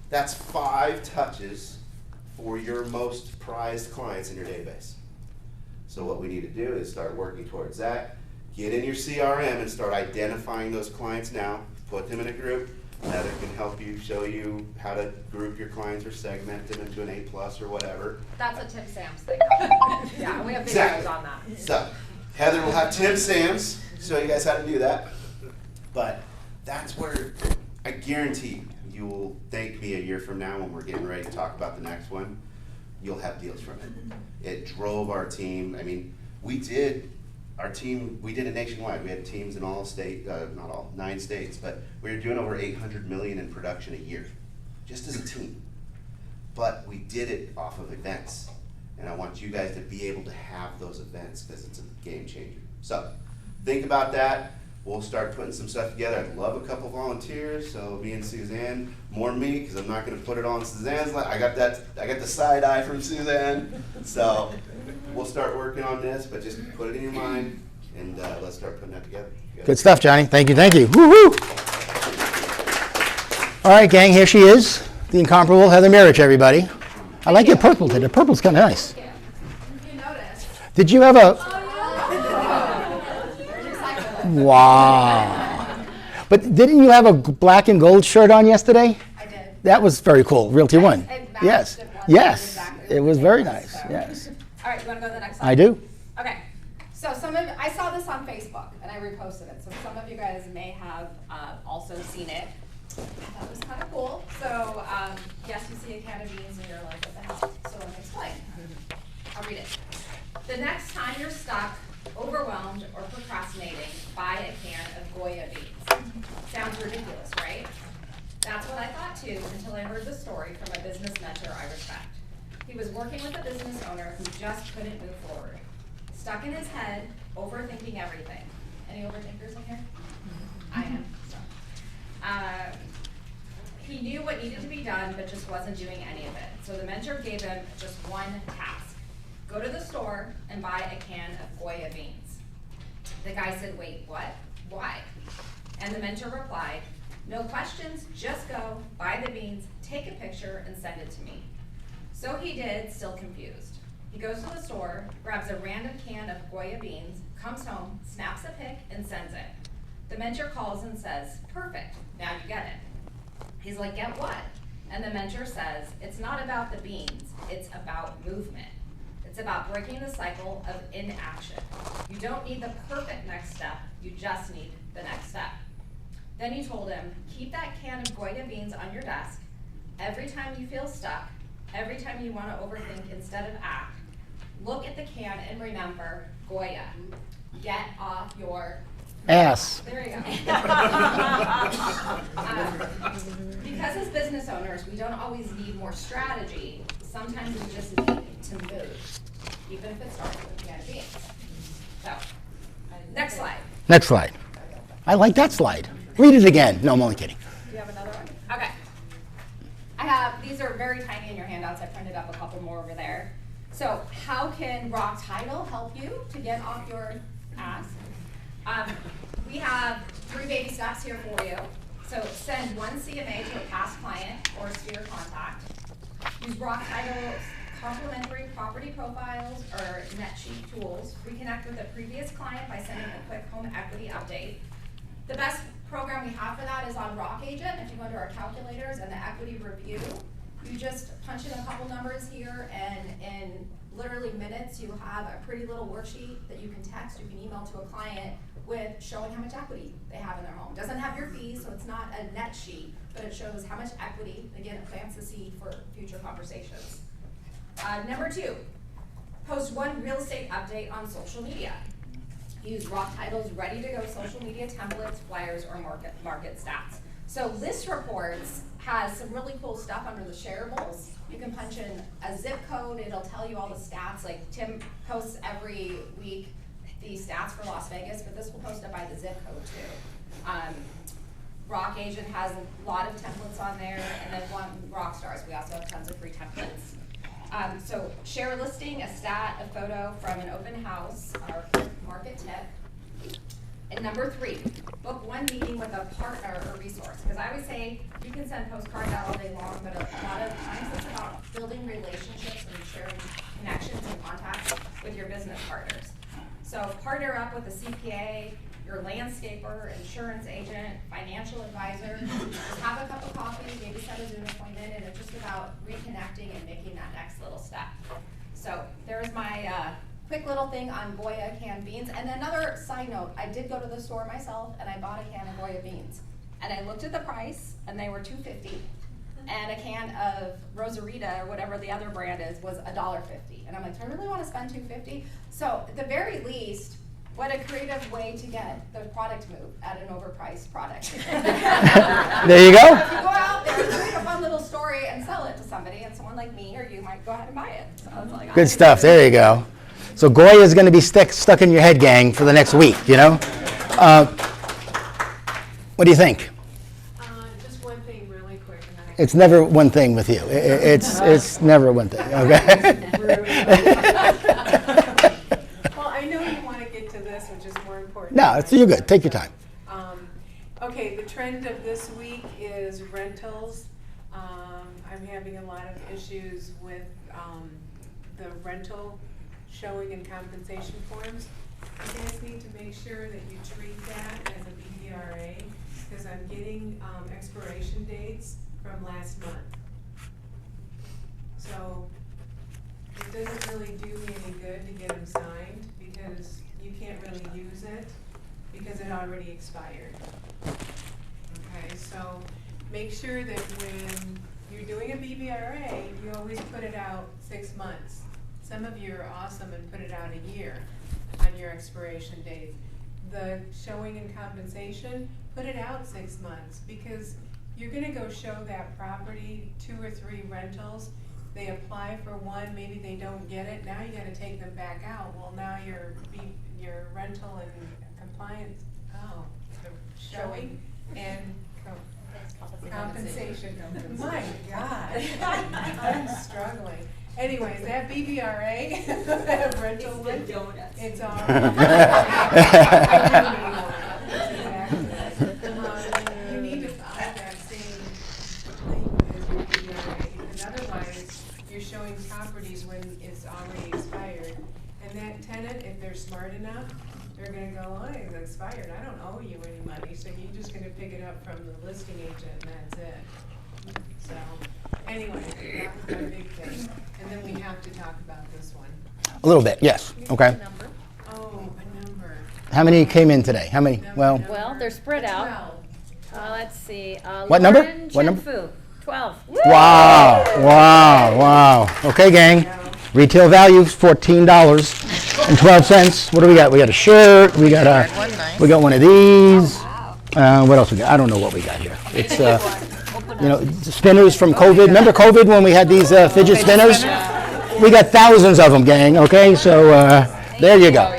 That's 5 touches for your most prized clients in your database. So what we need to do is start working towards that. Get in your CRM and start identifying those clients now. Put them in a group. Heather can help you, show you how to group your clients or segment them into an A+ or whatever. That's a Tim Sams thing. Yeah, we have videos Exactly. on that. So Heather will have Tim Sams show you guys how to do that. But that's where I guarantee you will thank me a year from now when we're getting ready to talk about the next one. You'll have deals from it. It drove our team. I mean, we did it nationwide. We had teams in all not all, 9 states, but we were doing over 800 million in production a year, just as a team. But we did it off of events. And I want you guys to be able to have those events because it's a game changer. So think about that. We'll start putting some stuff together. I'd love a couple volunteers, so me and Suzanne, more me, because I'm not gonna put it on Suzanne's line. I got the side eye from Suzanne. So we'll start working on this, but just put it in your mind and let's start putting that together. Good stuff, Johnny. Thank you, thank you. Woo-hoo! All right, gang, here she is, the incomparable Heather Marich, everybody. I like your purple today. The purple's kind of nice. You noticed. Did you have a... Wow. But didn't you have a black and gold shirt on yesterday? I did. That was very cool. Realty One. It matched, Yes. it was Yes. exactly It what was they very were, nice. so. Yes. All right, you want to go to the next slide? I do. Okay, so I saw this on Facebook and I reposted it. So some of you guys may have also seen it. I thought it was kind of cool. So yes, you see a can of beans and you're like, what the hell? So let me explain. I'll read it. The next time you're stuck, overwhelmed, or procrastinating, buy a can of Goya beans. Sounds ridiculous, right? That's what I thought too until I heard the story from a business mentor I respect. He was working with a business owner who just couldn't move forward. Stuck in his head, overthinking everything. Any overthinkers in here? I am. So. He knew what needed to be done, but just wasn't doing any of it. So the mentor gave him just one task. Go to the store and buy a can of Goya beans. The guy said, wait, what? Why? And the mentor replied, no questions, just go, buy the beans, take a picture, and send it to me. So he did, still confused. He goes to the store, grabs a random can of Goya beans, comes home, snaps a pic, and sends it. The mentor calls and says, perfect, now you get it. He's like, get what? And the mentor says, it's not about the beans, it's about movement. It's about breaking the cycle of inaction. You don't need the perfect next step, you just need the next step. Then he told him, keep that can of Goya beans on your desk. Every time you feel stuck, every time you want to overthink instead of act, look at the can and remember Goya. Get off your Ass. There you go. Because as business owners, we don't always need more strategy. Sometimes we just need to move, even if it starts with a can of beans. So, next slide. Next slide. I like that slide. Read it again. No, I'm only kidding. Do you have another one? Okay. These are very tiny in your handouts. I printed up a couple more over there. So how can Rock Title help you to get off your ass? We have 3 baby steps here for you. So send 1 CMA to a past client or sphere contact. Use Rock Title's complimentary property profiles or net sheet tools. Reconnect with a previous client by sending a quick home equity update. The best program we have for that is on Rock Agent. If you go into our calculators and the equity review, you just punch in a couple numbers here, and in literally minutes, you have a pretty little worksheet that you can text, you can email to a client with showing how much equity they have in their home. It doesn't have your fees, so it's not a net sheet, but it shows how much equity. Again, it plants the seed for future conversations. Number 2, post 1 real estate update on social media. Use Rock Title's ready-to-go social media templates, flyers, or market stats. So List Reports has some really cool stuff under the shareables. You can punch in a zip code, it'll tell you all the stats, like Tim posts every week the stats for Las Vegas, but this will post it by the zip code too. Rock Agent has a lot of templates on there, and then one Rockstars, we also have tons of free templates. So share a listing, a stat, a photo from an open house, our market tip. And number 3, book one meeting with a partner or resource. Because I always say you can send postcards out all day long, but a lot of times it's about building relationships and sharing connections and contacts with your business partners. So partner up with a CPA, your landscaper, insurance agent, financial advisor. Just have a cup of coffee, maybe set a Zoom appointment, and it's just about reconnecting and making that next little step. So there's my quick little thing on Goya canned beans. And another side note, I did go to the store myself and I bought a can of Goya beans. And I looked at the price and they were $2.50. And a can of Rosarita or whatever the other brand is was $1.50. And I'm like, do I really want to spend $2.50? So at the very least, what a creative way to get the product moved at an overpriced product. There you go. If you go out there, create a fun little story and sell it to somebody, and someone like me or you might go ahead and buy it. So it's like, Good stuff. There you go. So Goya is going to be stuck in your head, gang, for the next week, you know? What do you think? Just one thing really quick. And then It's never one thing with you. It's never one thing, okay? Well, I know you want to get to this, which is more important. No, you're good. Take your time. Okay, the trend of this week is rentals. I'm having a lot of issues with the rental showing and compensation forms. You guys need to make sure that you treat that as a BDRA, because I'm getting expiration dates from last month. So it doesn't really do me any good to get them signed, because you can't really use it, because it already expired. Okay, so make sure that when you're doing a BBRA, you always put it out 6 months. Some of you are awesome and put it out a year on your expiration date. The showing and compensation, put it out 6 months, because you're gonna go show that property 2 or 3 rentals. They apply for one, maybe they don't get it, now you gotta take them back out. Well, now your rental and compliance, the showing and compensation. My God, I'm struggling. Anyways, that BBRA, that rental one, it's all. You need to follow that same link as your BBRA, because otherwise you're showing properties when it's already expired. And that tenant, if they're smart enough, they're gonna go, oh, it's expired, I don't owe you any money, so you're just gonna pick it up from the listing agent and that's it. So, anyway, that was my big thing. And then we have to talk about this one. A little bit, yes. Okay. Oh, a number. How many came in today? How many? Well, Well, they're spread out. 12. Let's see. What number? Lauren What number? Chenfu, 12. wow. Okay, gang. Retail value is $14.12. What do we got? We got a shirt. We got one of these. What else we got? I don't know what we got here. It's spinners from COVID. Remember COVID when we had these fidget spinners? We got thousands of them, gang. Okay, so there you go.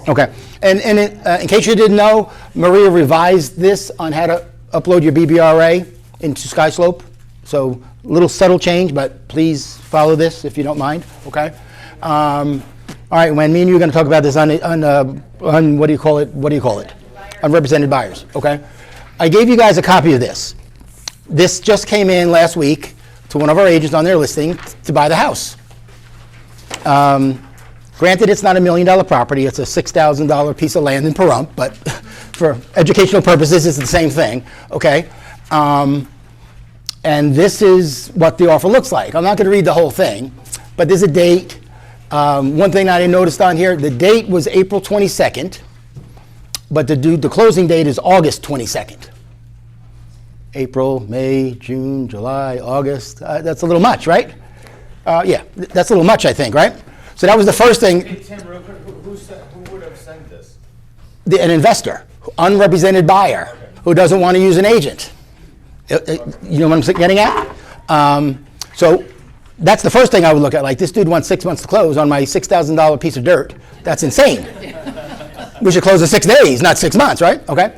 Okay, and in case you didn't know, Maria revised this on how to upload your BBRA into SkySlope. So little subtle change, but please follow this if you don't mind. Okay. All right, when me and you are going to talk about this on what do you call it? Unrepresented buyers. Okay. I gave you guys a copy of this. This just came in last week to one of our agents on their listing to buy the house. Granted, it's not $1 million property. It's a $6,000 piece of land in Pahrump, but for educational purposes, it's the same thing. Okay. And this is what the offer looks like. I'm not going to read the whole thing, but there's a date. One thing I noticed on here, the date was April 22nd, but the closing date is August 22nd. April, May, June, July, August. That's a little much, right? Yeah, that's a little much, I think, right? So that was the first thing. Hey, Tim, real quick, who would have sent this? An investor, unrepresented buyer, who doesn't want to use an agent. You know what I'm getting at? So that's the first thing I would look at. Like, this dude wants 6 months to close on my $6,000 piece of dirt. That's insane. We should close in 6 days, not 6 months, right? Okay.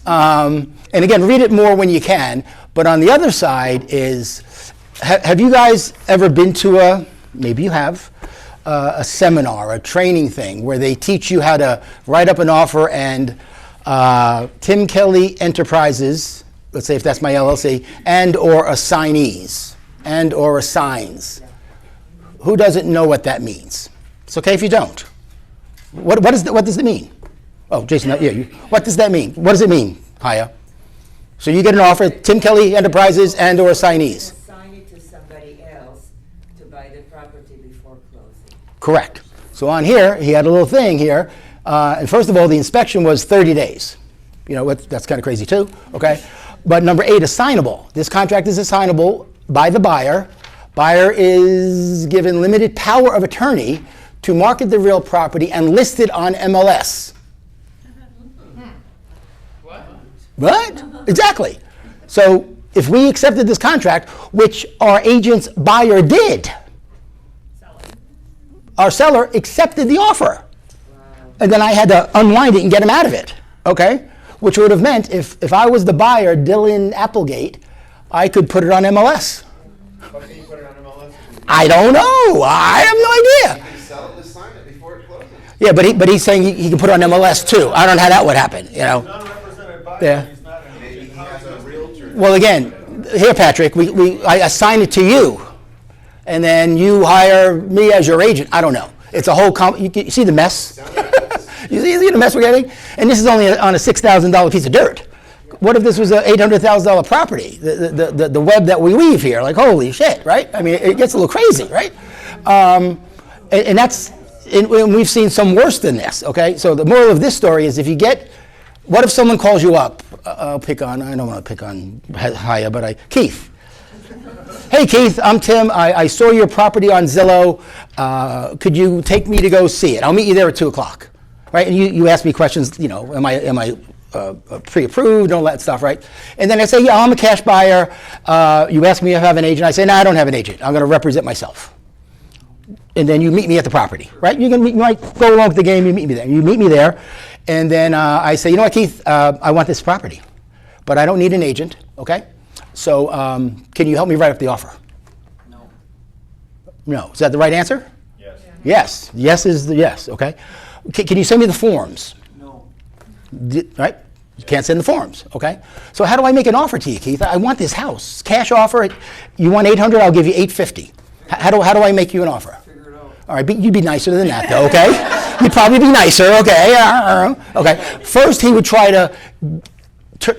And again, read it more when you can. But on the other side is, have you guys ever been to maybe you have, a seminar, a training thing where they teach you how to write up an offer and Tim Kelly Enterprises, let's say if that's my LLC, and or assignees, and or assigns. Who doesn't know what that means? It's okay if you don't. What does it mean? Oh, Jason, yeah, what does that mean? What does it mean, Haya? So you get an offer, Tim Kelly Enterprises and or assignees. Assign it to somebody else to buy the property before closing. Correct. So on here, he had a little thing here. And first of all, the inspection was 30 days. You know, that's kind of crazy too, okay? But number 8, assignable. This contract is assignable by the buyer. Buyer is given limited power of attorney to market the real property and list it on MLS. What? Exactly. So if we accepted this contract, which our agent's buyer did, our seller accepted the offer. And then I had to unwind it and get him out of it, okay? Which would have meant if I was the buyer, Dylan Applegate, I could put it on MLS. How can you put it on MLS? I don't know. I have no idea. You can sell it and sign it before it closes. Yeah, but he's saying he can put it on MLS too. I don't know how that would happen, you know? Non-represented buyer, Yeah. he's not an Maybe agent. he has a realtor. Well, again, here, Patrick, I assign it to you, and then you hire me as your agent. I don't know. It's a whole you see the mess? You see the mess we're getting? And this is only on a $6,000 piece of dirt. What if this was an $800,000 property? The web that we weave here, like, holy shit, right? I mean, it gets a little crazy, right? And that's, and we've seen some worse than this, okay? So the moral of this story is what if someone calls you up? I don't want to pick on Haya, but Keith. Hey, Keith, I'm Tim. I saw your property on Zillow. Could you take me to go see it? I'll meet you there at 2 o'clock, right? And you ask me questions, you know, am I pre-approved, all that stuff, right? And then I say, yeah, I'm a cash buyer. You ask me if I have an agent. I say, no, I don't have an agent. I'm going to represent myself. And then you meet me at the property, right? You might go along with the game. You meet me there. You meet me there. And then I say, you know what, Keith, I want this property, but I don't need an agent, okay? So can you help me write up the offer? No. No. Is that the right answer? Yes. Yes. Yes is the yes, okay? Can you send me the forms? No. Right? You can't send the forms, okay? So how do I make an offer to you, Keith? I want this house. Cash offer. You want $800, I'll give you $850. How do I make you an offer? Figure it out. All right, but you'd be nicer than that, though, okay? You'd probably be nicer, okay? Okay. First, he would try to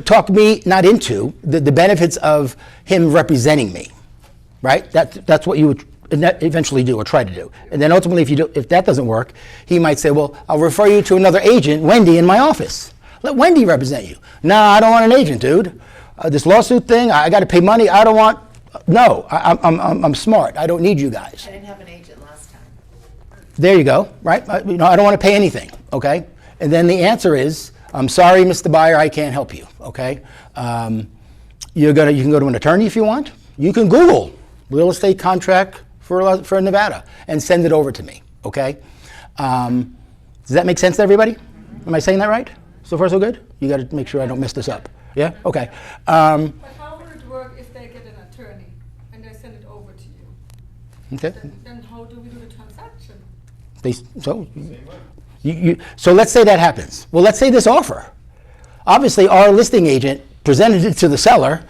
talk me not into the benefits of him representing me, right? That's what you would eventually do or try to do. And then ultimately, if that doesn't work, he might say, well, I'll refer you to another agent, Wendy, in my office. Let Wendy represent you. No, I don't want an agent, dude. This lawsuit thing, I got to pay money. I don't want. No, I'm smart. I don't need you guys. I didn't have an agent last time. There you go, right? I don't want to pay anything, okay? And then the answer is, I'm sorry, Mr. Buyer, I can't help you, okay? You can go to an attorney if you want. You can Google real estate contract for Nevada and send it over to me, okay? Does that make sense to everybody? Am I saying that right? So far, so good? You got to make sure I don't mess this up. Yeah? Okay. But how would it work if they get an attorney and they send it over to you? Okay. Then how do we do the transaction? So let's say that happens. Well, let's say this offer. Obviously, our listing agent presented it to the seller,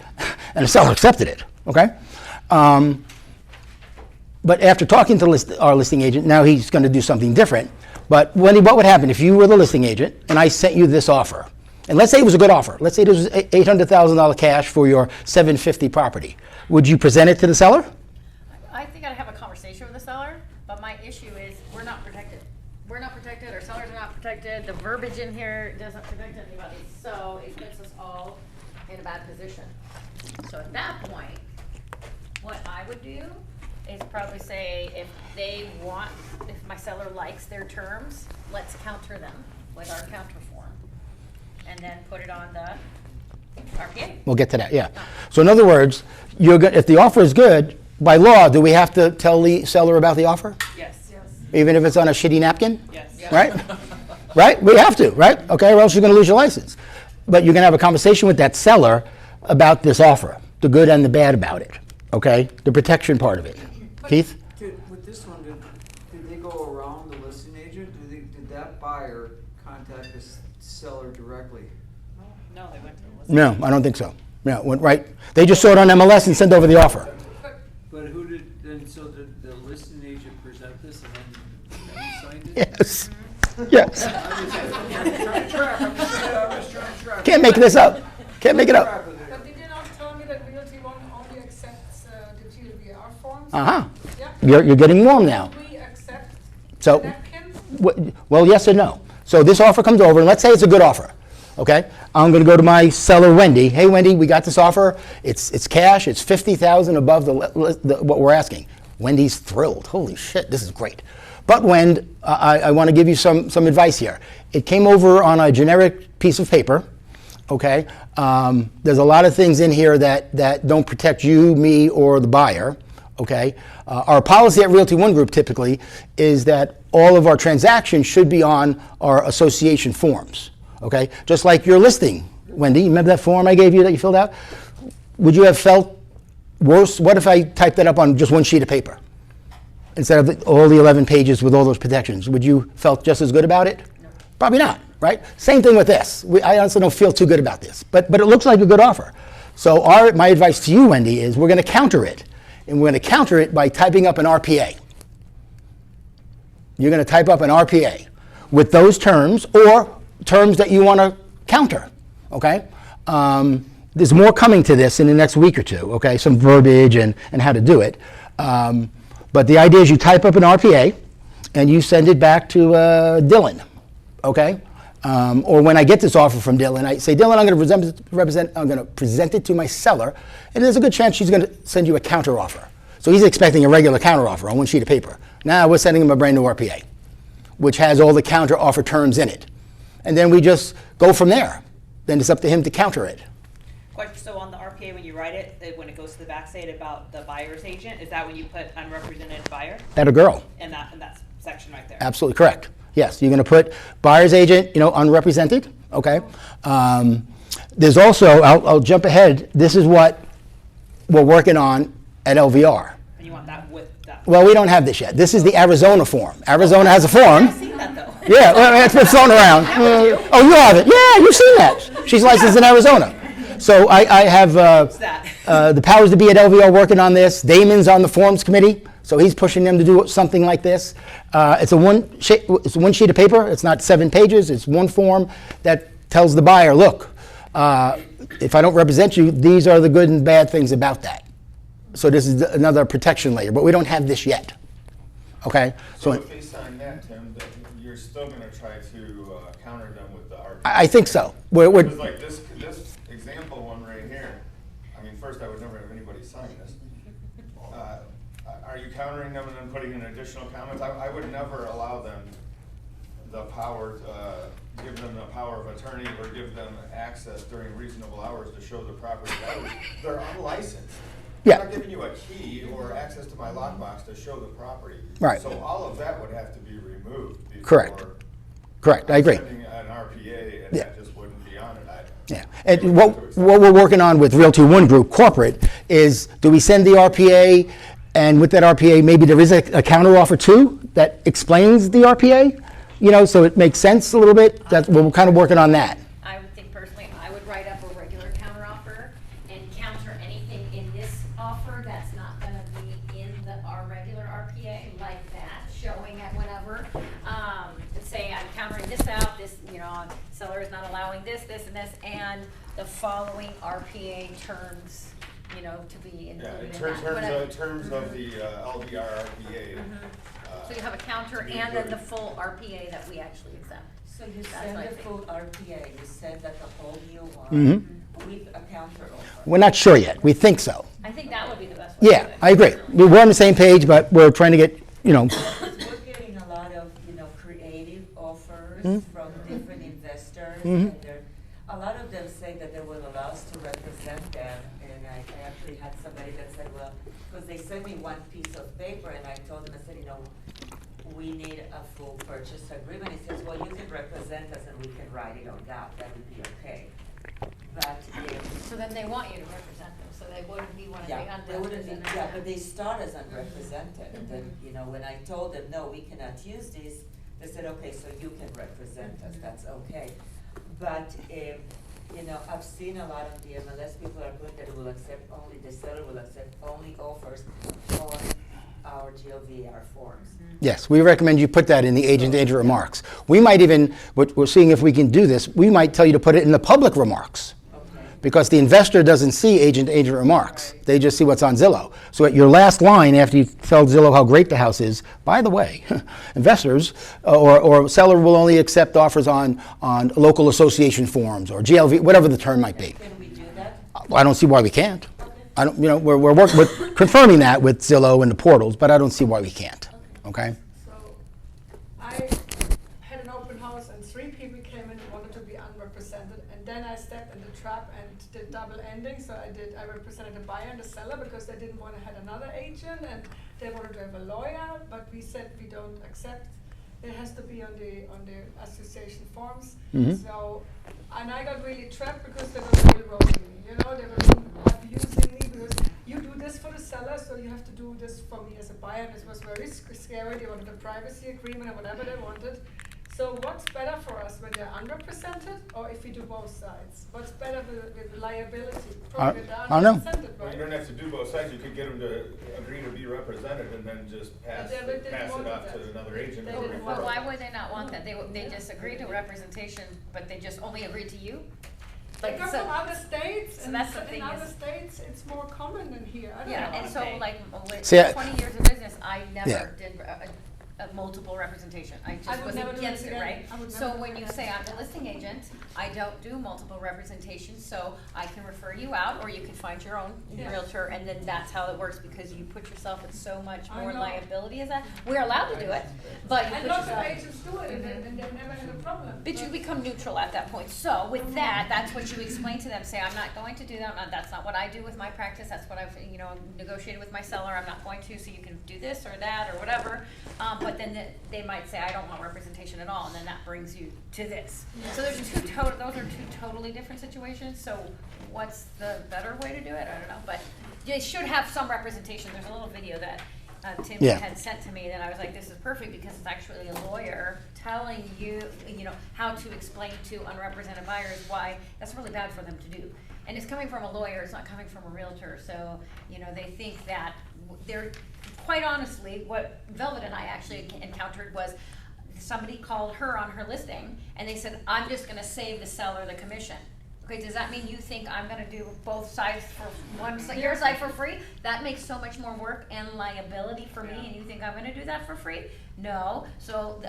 and the seller accepted it, okay? But after talking to our listing agent, now he's going to do something different. But what would happen if you were the listing agent and I sent you this offer? And let's say it was a good offer. Let's say it was $800,000 cash for your $750 property. Would you present it to the seller? I think I'd have a conversation with the seller, but my issue is we're not protected. We're not protected, our sellers are not protected, the verbiage in here doesn't protect anybody, so it puts us all in a bad position. So at that point, what I would do is probably say if my seller likes their terms, let's counter them with our counter form. And then put it on the RPA. We'll get to that, yeah. So in other words, if the offer is good, by law, do we have to tell the seller about the offer? Yes. Even if it's on a shitty napkin? Yes. Right? Right? We have to, right? Okay, or else you're going to lose your license. But you're going to have a conversation with that seller about this offer, the good and the bad about it, okay? The protection part of it. Keith? With this one, did they go around the listing agent? Did that buyer contact the seller directly? No, they went to the listing. No, I don't think so. No, went right. They just saw it on MLS and sent over the offer. But who did, then, so did the listing agent present this and then you signed it? Yes. Yes. I'm just trying to track. Can't make this up. Can't make it up. But did you not tell me that Realty One only accepts the GLBR forms? Uh-huh. Yeah. You're getting warm now. Do we accept So, napkins? well, yes and no. So this offer comes over, and let's say it's a good offer, okay? I'm going to go to my seller, Wendy. Hey, Wendy, we got this offer. It's cash. It's $50,000 above what we're asking. Wendy's thrilled. Holy shit, this is great. But Wend, I want to give you some advice here. It came over on a generic piece of paper, okay? There's a lot of things in here that don't protect you, me, or the buyer, okay? Our policy at Realty One Group typically is that all of our transactions should be on our association forms, okay? Just like your listing, Wendy, you remember that form I gave you that you filled out? Would you have felt worse? What if I typed that up on just one sheet of paper instead of all the 11 pages with all those protections? Would you felt just as good about it? No. Probably not, right? Same thing with this. I honestly don't feel too good about this, but it looks like a good offer. So my advice to you, Wendy, is we're going to counter it. And we're going to counter it by typing up an RPA. You're going to type up an RPA with those terms or terms that you want to counter, okay? There's more coming to this in the next week or two, okay? Some verbiage and how to do it. But the idea is you type up an RPA and you send it back to Dylan, okay? Or when I get this offer from Dylan, I say, Dylan, I'm going to present it to my seller, and there's a good chance she's going to send you a counter offer. So he's expecting a regular counter offer on one sheet of paper. Now we're sending him a brand new RPA, which has all the counter offer terms in it. And then we just go from there. Then it's up to him to counter it. So on the RPA, when you write it, when it goes to the back, say it about the buyer's agent, is that when you put unrepresented buyer? That a girl. In that section right there? Absolutely correct. Yes, you're going to put buyer's agent, unrepresented, okay? There's also, I'll jump ahead, this is what we're working on at LVR. And you want that with that? Well, we don't have this yet. This is the Arizona form. Arizona has a form. I've seen that though. Yeah, well, it's been thrown around. Oh, you have it? Yeah, you've seen that. She's licensed in Arizona. So I have the powers to be at LVR working on this. Damon's on the forms committee, so he's pushing them to do something like this. It's one sheet of paper. It's not 7 pages. It's one form that tells the buyer, look, if I don't represent you, these are the good and bad things about that. So this is another protection layer, but we don't have this yet. Okay? So if they sign that, Tim, then you're still going to try to counter them with the RPA? I think so. Because like this example one right here, I mean, first I would never have anybody sign this. Are you countering them and then putting in additional comments? I would never allow them the power, give them the power of attorney or give them access during reasonable hours to show the property values. They're unlicensed. Yeah. I'm not giving you a key or access to my lockbox to show the property. Right. So all of that would have to be removed Correct. Correct, I agree. Sending an RPA and Yeah. that just wouldn't be on it. Yeah, and what we're working on with Realty One Group corporate is, do we send the RPA, and with that RPA, maybe there is a counter offer too that explains the RPA, so it makes sense a little bit. We're kind of working on that. I would think personally, I would write up a regular counter offer and counter anything in this offer that's not gonna be in our regular RPA like that, showing at whatever. Say I'm countering this out, this, seller is not allowing this, and this, and the following RPA terms, to be included in that. In terms of the LVR RPA. So you have a counter and then the full RPA that we actually accept. So you That's send what I the think. full RPA, you send that the whole new one Mm-hmm. with a counter offer. We're not sure yet. We think so. I think that would be the best way to Yeah, do it. I agree. We're on the same page, but we're trying to get, We're getting a lot of, creative offers from different investors, and they're A lot of them say that they will allow us to represent them, and I actually had somebody that said, well, because they sent me one piece of paper, and I told them, I said, we need a full purchase agreement. He says, well, you can represent us and we can write it all down, that would be okay. But So then they want you to represent them, so they wouldn't be one of the yeah, they wouldn't be, unrepresented. yeah, but they start as unrepresented, and then, when I told them, no, we cannot use this, they said, okay, so you can represent us, that's okay. But, I've seen a lot of the MLS people are good that will accept only, the seller will accept only offers on our GLVR forms. Yes, we recommend you put that in the agent remarks. We might even, we're seeing if we can do this, we might tell you to put it in the public remarks. Because the investor doesn't see agent remarks. They just see what's on Zillow. So at your last line, after you tell Zillow how great the house is, by the way, investors or seller will only accept offers on local association forms or GLV, whatever the term might be. Can we do that? I don't see why we can't. I don't, we're confirming that with Zillow and the portals, but I don't see why we can't. Okay? So I had an open house and 3 people came in and wanted to be unrepresented, and then I stepped in the trap and did double ending. So I represented the buyer and the seller because they didn't want to have another agent and they wanted to have a lawyer, but we said we don't accept. It has to be on the association forms. Mhm. So, and I got really trapped because they were railroading me. They were abusing me because you do this for the seller, so you have to do this for me as a buyer. And this was very scary. They wanted a privacy agreement or whatever they wanted. So what's better for us when they're unrepresented or if we do both sides? What's better with liability? Probably they're I don't know. unrepresented, Well, right? you don't have to do both sides, you could get them to agree to be represented and then just pass But they didn't it want off to that. another agent. They or didn't But referral. why would they not want that? They just agreed to representation, but they just only agreed to you? They come so- from other states, so and that's the in thing other is- states, it's more common than here. I don't Yeah, know. and so like with See, I- 20 years of business, I never Yeah. did a multiple representation. I I just would was never do against it it, again. right? I would So never when do you it say again. I'm the listing agent, I don't do multiple representation, so I can refer you out, or you can find your own Yeah. realtor, and then that's how it works because you put yourself in so much I more know. liability as that. We're allowed to do it, but you And put lots of yourself. agents do it, and they never had a problem. But you become neutral at that point. So with that, that's what you explain to them. Say, I'm not going to do that. That's not what I do with my practice. That's what I've negotiated with my seller. I'm not going to. So you can do this or that or whatever. But then they might say, I don't want representation at all, and then that brings you to this. So there's those are two totally different situations. So what's the better way to do it? I don't know, but you should have some representation. There's a little video that Tim Yeah. had sent to me that I was like, this is perfect because it's actually a lawyer telling you, how to explain to unrepresented buyers why that's really bad for them to do. And it's coming from a lawyer, it's not coming from a realtor. So, they think that they're, quite honestly, what Velvet and I actually encountered was somebody called her on her listing and they said, I'm just gonna save the seller the commission. Okay, does that mean you think I'm gonna do both sides for your side for free? That makes so much more work and liability for me, and you think I'm gonna do that for free? No, so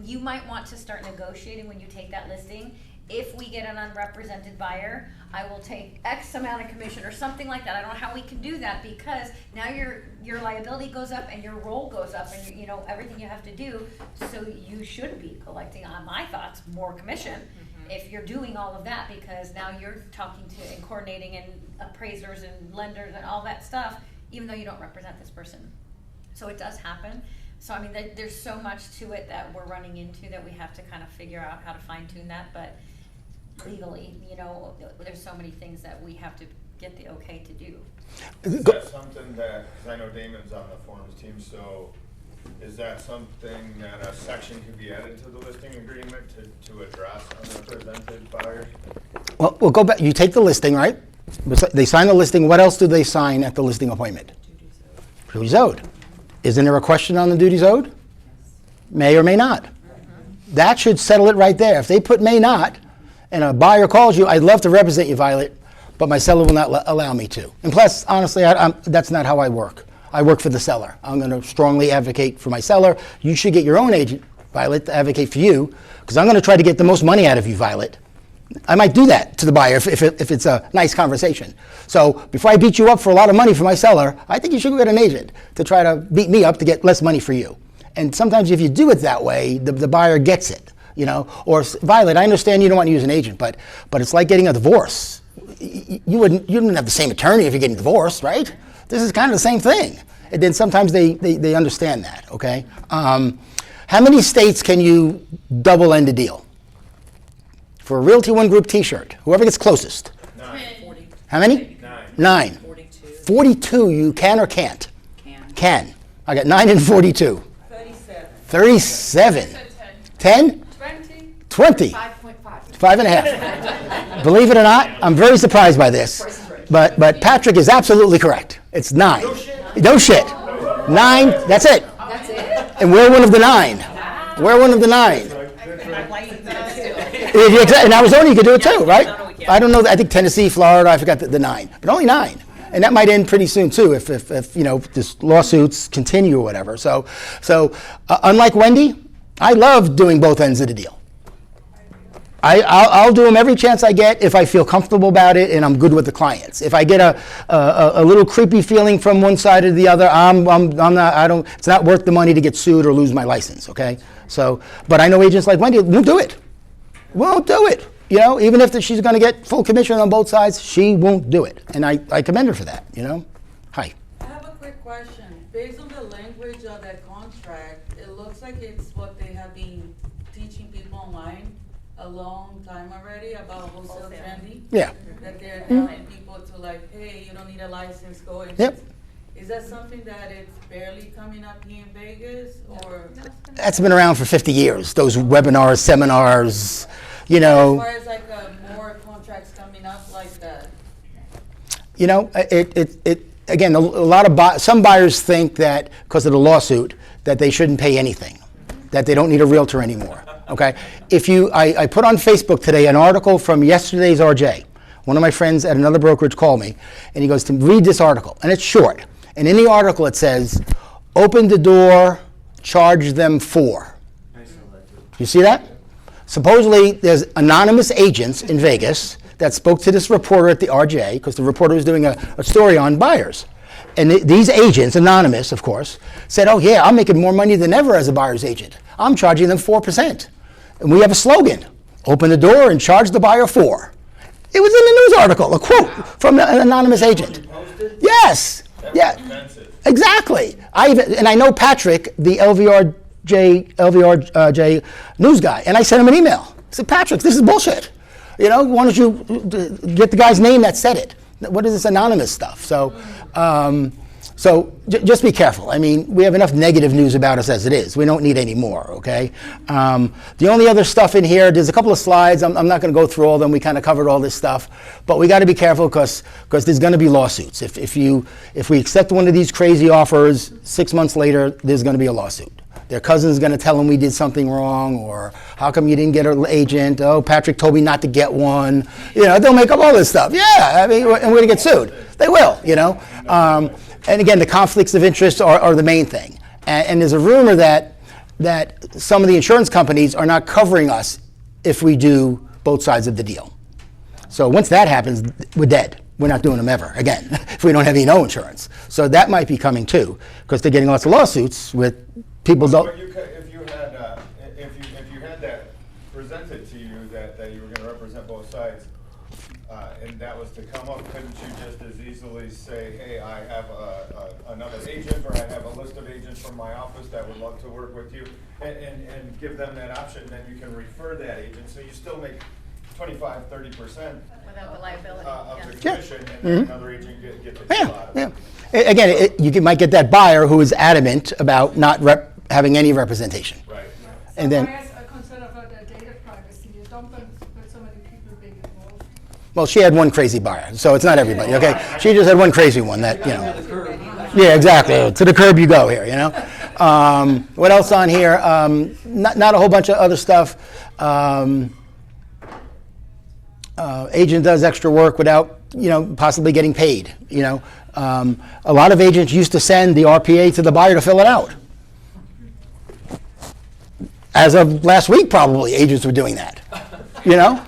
you might want to start negotiating when you take that listing. If we get an unrepresented buyer, I will take X amount of commission or something like that. I don't know how we can do that because now your liability goes up and your role goes up and everything you have to do. So you should be collecting, on my thoughts, more commission. If you're doing all of that, because now you're talking to and coordinating and appraisers and lenders and all that stuff, even though you don't represent this person. So it does happen. So I mean, there's so much to it that we're running into that we have to kind of figure out how to fine tune that. But legally, there's so many things that we have to get the okay to do. Is that something that, because I know Damon's on the forms team, so is that something that a section could be added to the listing agreement to address unrepresented buyers? Well, we'll go back. You take the listing, right? They sign the listing. What else do they sign at the listing appointment? Duties owed. Isn't there a question on the duties owed? May or may not. That should settle it right there. If they put may not, and a buyer calls you, I'd love to represent you, Violet, but my seller will not allow me to. And plus, honestly, that's not how I work. I work for the seller. I'm going to strongly advocate for my seller. You should get your own agent, Violet, to advocate for you, because I'm going to try to get the most money out of you, Violet. I might do that to the buyer if it's a nice conversation. So before I beat you up for a lot of money for my seller, I think you should go get an agent to try to beat me up to get less money for you. And sometimes if you do it that way, the buyer gets it. you know? Or, Violet, I understand you don't want to use an agent, but it's like getting a divorce. You wouldn't have the same attorney if you're getting divorced, right? This is kind of the same thing. And then sometimes they understand that, okay? How many states can you double end a deal? For a Realty One Group t-shirt, whoever gets closest. 9. How many? 9. 42 you can or can't? Can. I got 9 and 42. 37. 10? 20. 5.5. Believe it or not, I'm very surprised by this. But Patrick is absolutely correct. It's 9. No shit. 9, that's it. That's it? And we're one of the 9. We're one of the 9. In Arizona, you could do it too, right? I don't know. I think Tennessee, Florida, I forgot the 9. But only 9. And that might end pretty soon too if you know, this lawsuits continue or whatever. So unlike Wendy, I love doing both ends of the deal. I'll do them every chance I get if I feel comfortable about it and I'm good with the clients. If I get a little creepy feeling from one side or the other, I'm not. It's not worth the money to get sued or lose my license. Okay. So, but I know agents like Wendy won't do it. Won't do it. You know, even if she's going to get full commission on both sides, she won't do it. And I commend her for that, you know. Hi. I have a quick question. Based on the language of that contract, it looks like it's what they have been teaching people online a long time already about wholesale trendy. Yeah. That they're telling people to like, hey, you don't need a license, go and Yep. Is that something that it's barely coming up here in Vegas, or? That's been around for 50 years. Those webinars, seminars, you know. As far as like more contracts coming up like that? You know, it again, a lot of some buyers think that because of the lawsuit that they shouldn't pay anything, that they don't need a realtor anymore. Okay, I put on Facebook today an article from yesterday's RJ. One of my friends at another brokerage called me, and he goes to read this article, and it's short. And in the article it says, "Open the door, charge them $4." You see that? Supposedly, there's anonymous agents in Vegas that spoke to this reporter at the RJ, because the reporter was doing a story on buyers. And these agents, anonymous, of course, said, "Oh yeah, I'm making more money than ever as a buyer's agent. I'm charging them 4%. And we have a slogan, open the door and charge the buyer $4." It was in the news article, a quote from an anonymous agent. Yes, yeah, exactly. I know Patrick, the LVRJ news guy, and I sent him an email. I said, "Patrick, this is bullshit. You know, why don't you get the guy's name that said it? What is this anonymous stuff?" So just be careful. I mean, we have enough negative news about us as it is. We don't need any more, okay? The only other stuff in here, there's a couple of slides. I'm not going to go through all of them. We kind of covered all this stuff. But we got to be careful because there's going to be lawsuits. If we accept one of these crazy offers, 6 months later, there's going to be a lawsuit. Their cousin's going to tell them we did something wrong, or how come you didn't get an agent? Oh, Patrick told me not to get one. You know, they'll make up all this stuff. Yeah, I mean, and we're going to get sued. They will, you know. And again, the conflicts of interest are the main thing. And there's a rumor that some of the insurance companies are not covering us if we do both sides of the deal. So once that happens, we're dead. We're not doing them ever again if we don't have any no insurance. So that might be coming too, because they're getting lots of lawsuits with people don't. But if you had that presented to you that you were going to represent both sides, and that was to come up, couldn't you just as easily say, "Hey, I have another agent, or I have a list of agents from my office that would love to work with you," and give them that option? Then you can refer that agent, so you still make 25-30% Without the liability. of the Yeah. commission, and then another agent get the deal out of it. Yeah. Again, you might get that buyer who is adamant about not having any representation. Right. And then, Buyers are concerned about their data privacy. You don't want so many people being involved. well, she had one crazy buyer, so it's not everybody, okay? She just had one crazy one that, you know. Yeah, exactly. To the curb you go here, you know. What else on here? Not a whole bunch of other stuff. Agent does extra work without, you know, possibly getting paid, you know. A lot of agents used to send the RPA to the buyer to fill it out. As of last week, probably, agents were doing that, you know.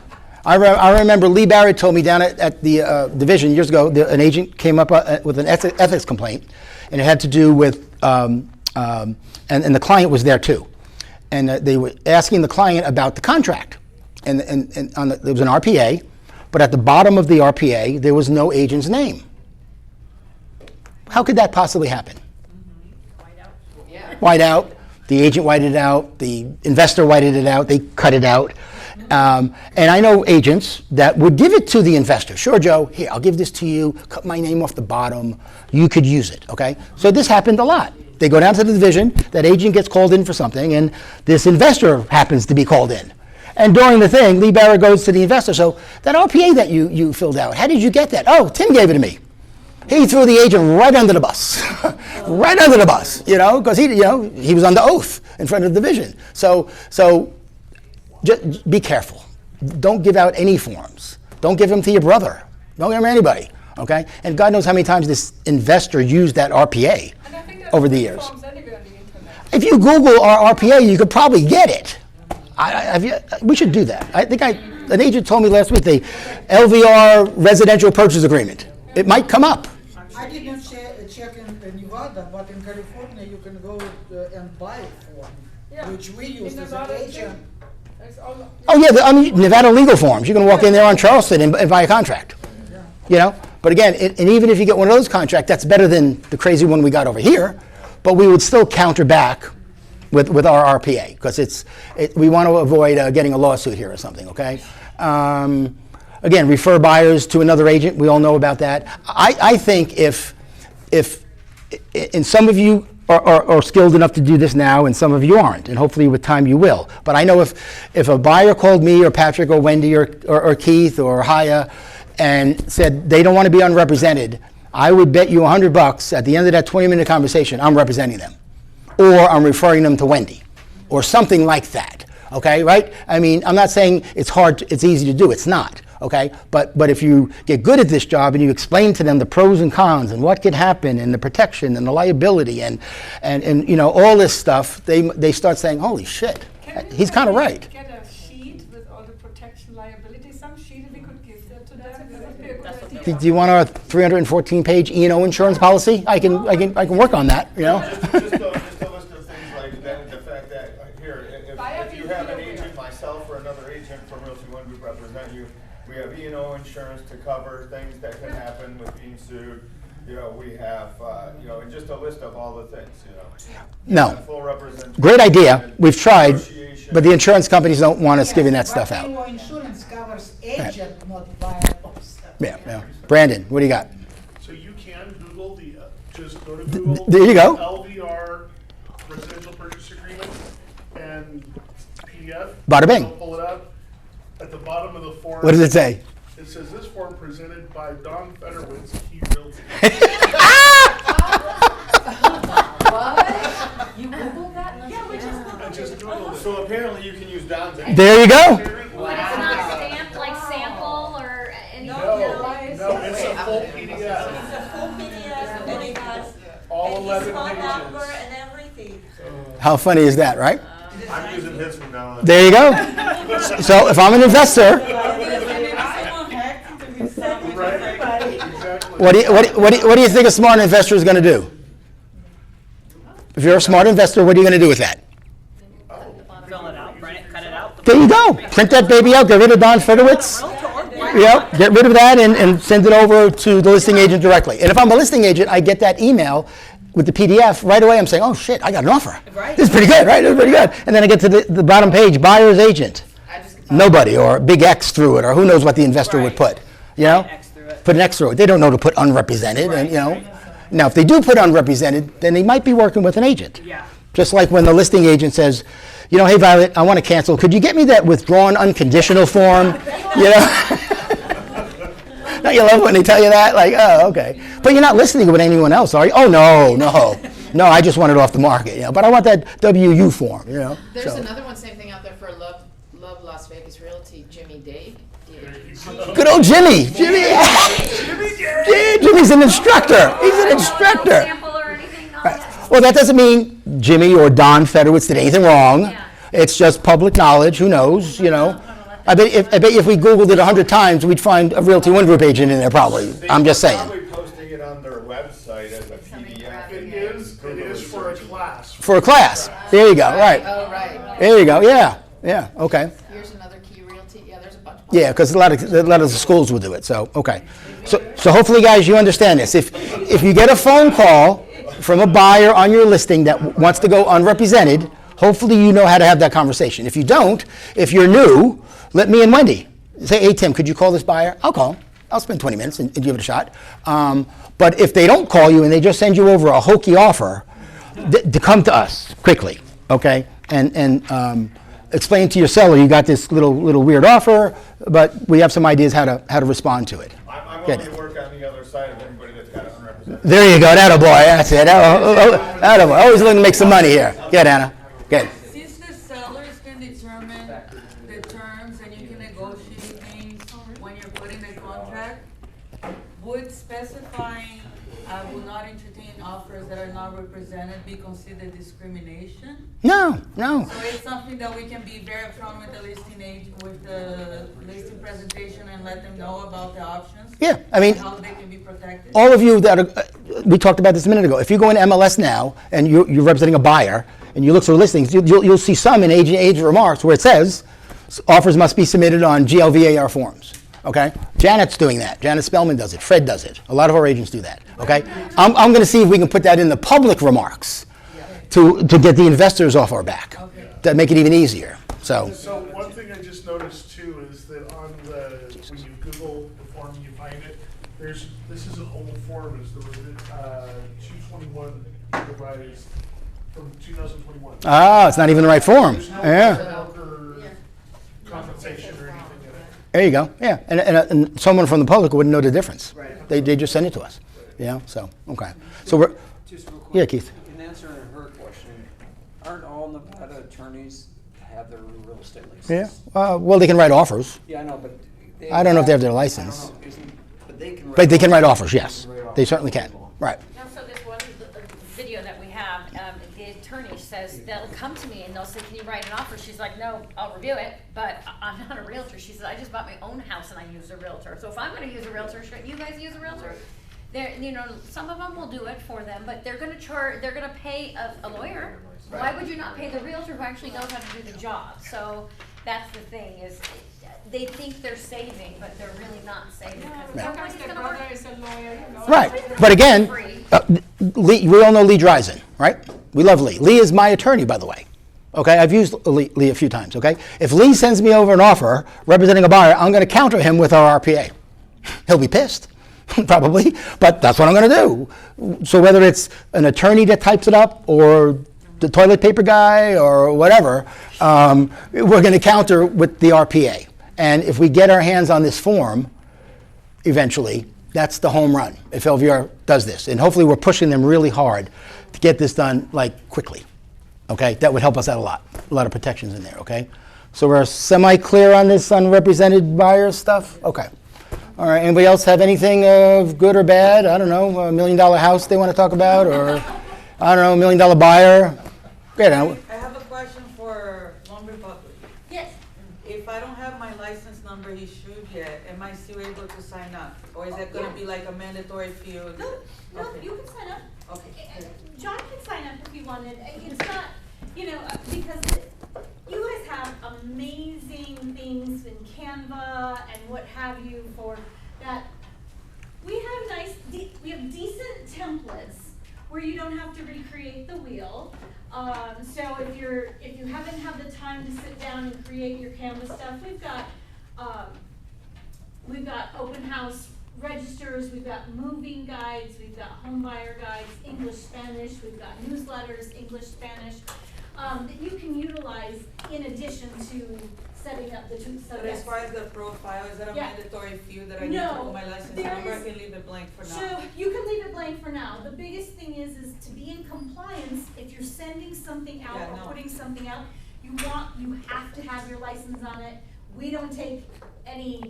I remember Lee Barrett told me down at the division years ago, an agent came up with an ethics complaint, and it had to do with, and the client was there too. and they were asking the client about the contract. And there was an RPA, but at the bottom of the RPA, there was no agent's name. How could that possibly happen? White out. The agent whited it out. The investor whited it out. They cut it out. And I know agents that would give it to the investor. Sure, Joe, here, I'll give this to you. Cut my name off the bottom. You could use it, okay? So this happened a lot. They go down to the division, that agent gets called in for something, and this investor happens to be called in. And during the thing, Lee Barrett goes to the investor, so that RPA that you filled out, how did you get that? Oh, Tim gave it to me. He threw the agent right under the bus, right under the bus, because he was under oath in front of the division. So just be careful. Don't give out any forms. Don't give them to your brother. Don't give them to anybody, okay? And God knows how many times this investor used that RPA over the years. If you Google our RPA, you could probably get it. We should do that. I think an agent told me last week, the LVR residential purchase agreement. It might come up. I didn't check in Nevada, but in California you can go and buy a form, which we use as an agent. Oh yeah, Nevada legal forms. You can walk in there on Charleston and buy a contract. But again, and even if you get one of those contracts, that's better than the crazy one we got over here. But we would still counter back with our RPA because we want to avoid getting a lawsuit here or something. Okay. Again, refer buyers to another agent. We all know about that. I think if and some of you are skilled enough to do this now, and some of you aren't, and hopefully with time you will. But I know if a buyer called me or Patrick or Wendy or Keith or Haya and said they don't want to be unrepresented, I would bet you $100 at the end of that 20-minute conversation, I'm representing them, or I'm referring them to Wendy, or something like that. Okay, right? I mean, I'm not saying it's easy to do. It's not. Okay, but if you get good at this job and you explain to them the pros and cons and what could happen and the protection and the liability and all this stuff, they start saying, holy shit, he's kind of right. Get a sheet with all the protection liability, some sheet we could give that to them. That would be a good idea. Do you want our 314-page E&O insurance policy? I can work on that. Just a list of things like that. The fact that here, if you have an agent, myself or another agent from Realty One Group represent you. We have E&O insurance to cover things that can happen with being sued. We have, and just a list of all the things, No. Full representation. Great idea. We've tried, but the insurance companies don't want us giving that stuff out. But insurance covers agent, not buyer. Yeah. Brandon, what do you got? So you can Google just go to Google. There you go. LVR residential purchase agreement and PDF. Bada bing. I'll pull it up. At the bottom of the form. What does it say? It says this form presented by Don Federowitz, Key Realty. What? You Googled that? Yeah, we just Googled I just it. Googled it. So apparently you can use Don's. There you go. But it's not stamped like sample or anything. No, it's a full PDF. It's a full PDF and it has All and 11 his phone number pages. and everything. How funny is that, right? I'm using his from now on. There you go. So if I'm an investor, Right? Exactly. what do you think a smart investor is going to do? If you're a smart investor, what are you going to do with that? Fill it out, print it, cut it out. There you go. Print that baby out. Get rid of Don Federowitz. Yep. Get rid of that and send it over to the listing agent directly. And if I'm a listing agent, I get that email with the PDF right away. I'm saying, oh shit, I got an offer. Right. This is pretty good, right? This is pretty good. And then I get to the bottom page, buyer's agent. Nobody, or a big X through it, or who knows what the investor would put. Put an X through it. They don't know to put unrepresented, and Now, if they do put unrepresented, then they might be working with an agent. Yeah. Just like when the listing agent says, hey Violet, I want to cancel. Could you get me that withdrawn unconditional form? Don't you love when they tell you that? Like, oh, okay. But you're not listening with anyone else, are you? Oh, no, I just want it off the market. But I want that WU form. There's another one, same thing out there for Love Las Vegas Realty, Jimmy Dave. Good old Jimmy. Jimmy's an instructor. He's an instructor. Right. Well, that doesn't mean Jimmy or Don Federowitz did anything wrong. Yeah. It's just public knowledge. Who knows? I bet if we Googled it 100 times, we'd find a Realty One Group agent in there probably. I'm just saying. They're probably posting it on their website as a PDF. It is for a class. For a class. There you go. Right. Oh, right. There you go, yeah, okay. Here's another Key Realty, yeah, there's a bunch. Yeah, because a lot of the schools will do it, so, okay. So hopefully, guys, you understand this. If you get a phone call from a buyer on your listing that wants to go unrepresented, hopefully you know how to have that conversation. If you don't, if you're new, let me and Wendy say, hey, Tim, could you call this buyer? I'll call him. I'll spend 20 minutes and give it a shot. But if they don't call you and they just send you over a hokey offer, to come to us quickly, okay? And explain to your seller you got this little weird offer, but we have some ideas how to respond to it. I'm willing to work on the other side of anybody that's got it unrepresented. There you go, that boy. That's it. That boy. Always looking to make some money here. Good, Anna. Good. Since the sellers can determine the terms and you can negotiate things when you're putting the contract, would specifying I will not entertain offers that are not represented be considered discrimination? No. So it's something that we can be very upfront with the listing agent, with the listing presentation and let them know about the options? Yeah, I mean, how they can be protected? all of you that are, we talked about this a minute ago. If you go in MLS now and you're representing a buyer and you look through listings, you'll see some in agent remarks where it says offers must be submitted on GLVAR forms. Okay, Janet's doing that. Janet Spellman does it. Fred does it. A lot of our agents do that. Okay, I'm going to see if we can put that in the public remarks to get the investors off our back. That make it even easier. So one thing I just noticed too is that on when you Google the form, you find it. This is an old form. It's the 221 revised from 2021. Ah, it's not even the right form. There's no Yeah. worker compensation or anything in it. There you go. Yeah, and someone from the public wouldn't know the difference. Right. They just send it to us. So okay. So we're Just real quick. Yeah, Keith. In answering her question, aren't all Nevada attorneys have their real estate license? Yeah. Well, they can write offers. Yeah, I know, but I don't know if they have their license. I don't know, but they can. But they can write offers. Yes, they certainly can. Right. Now, so this one video that we have, the attorney says they'll come to me and they'll say, can you write an offer? She's like, no, I'll review it, but I'm not a realtor. She says, I just bought my own house and I use a realtor. So if I'm gonna use a realtor, should you guys use a realtor? Some of them will do it for them, but they're gonna pay a lawyer. Why would you not pay the realtor who actually knows how to do the job? So that's the thing, is they think they're saving, but they're really not saving. because Sometimes it's their gonna brother work. is a lawyer, you know. Right. But again, Lee, we all know Lee Dreisen, right? We love Lee. Lee is my attorney, by the way. Okay, I've used Lee a few times. Okay, if Lee sends me over an offer representing a buyer, I'm going to counter him with our RPA. He'll be pissed. Probably, but that's what I'm going to do. So whether it's an attorney that types it up or the toilet paper guy or whatever, we're going to counter with the RPA. And if we get our hands on this form, eventually, that's the home run if LVR does this. And hopefully we're pushing them really hard to get this done quickly. Okay, that would help us out a lot. A lot of protections in there, okay? So we're semi-clear on this unrepresented buyer stuff? Okay. All right, anybody else have anything of good or bad? I don't know, $1 million house they want to talk about, or I don't know, $1 million buyer? Great. I have a question for One Republic. Yes. If I don't have my license number issued yet, am I still able to sign up? Or is that gonna be like a mandatory fee? No, Okay. you can sign up. Okay. John can sign up if you wanted. It's not, because you guys have amazing things in Canva and what have you for that. We have we have decent templates where you don't have to recreate the wheel. So if you haven't had the time to sit down and create your Canva stuff, we've got open house registers, we've got moving guides, we've got home buyer guides, English, Spanish, we've got newsletters, English, Spanish, that you can utilize in addition to setting up the two. But as far as the profile, is that a mandatory fee that I need to put my license there number? I is- can leave it blank for now. So you can leave it blank for now. The biggest thing is to be in compliance. If you're sending something out Yeah, or no. putting something out, you have to have your license on it. We don't take any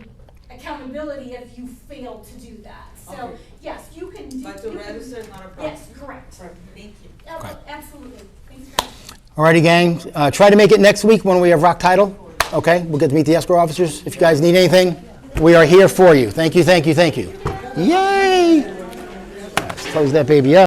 accountability if you fail to do that. So, Okay. yes, you can do. But to you can- register is not a problem? Yes, correct. Perfect. Thank you. Okay. Absolutely. Thanks for asking. Alrighty, gang. Try to make it next week when we have Rock Title. Okay, we'll get to meet the escrow officers. If you guys need anything, we are here for you. Thank you, thank you, thank you. Yay! Let's close that baby up.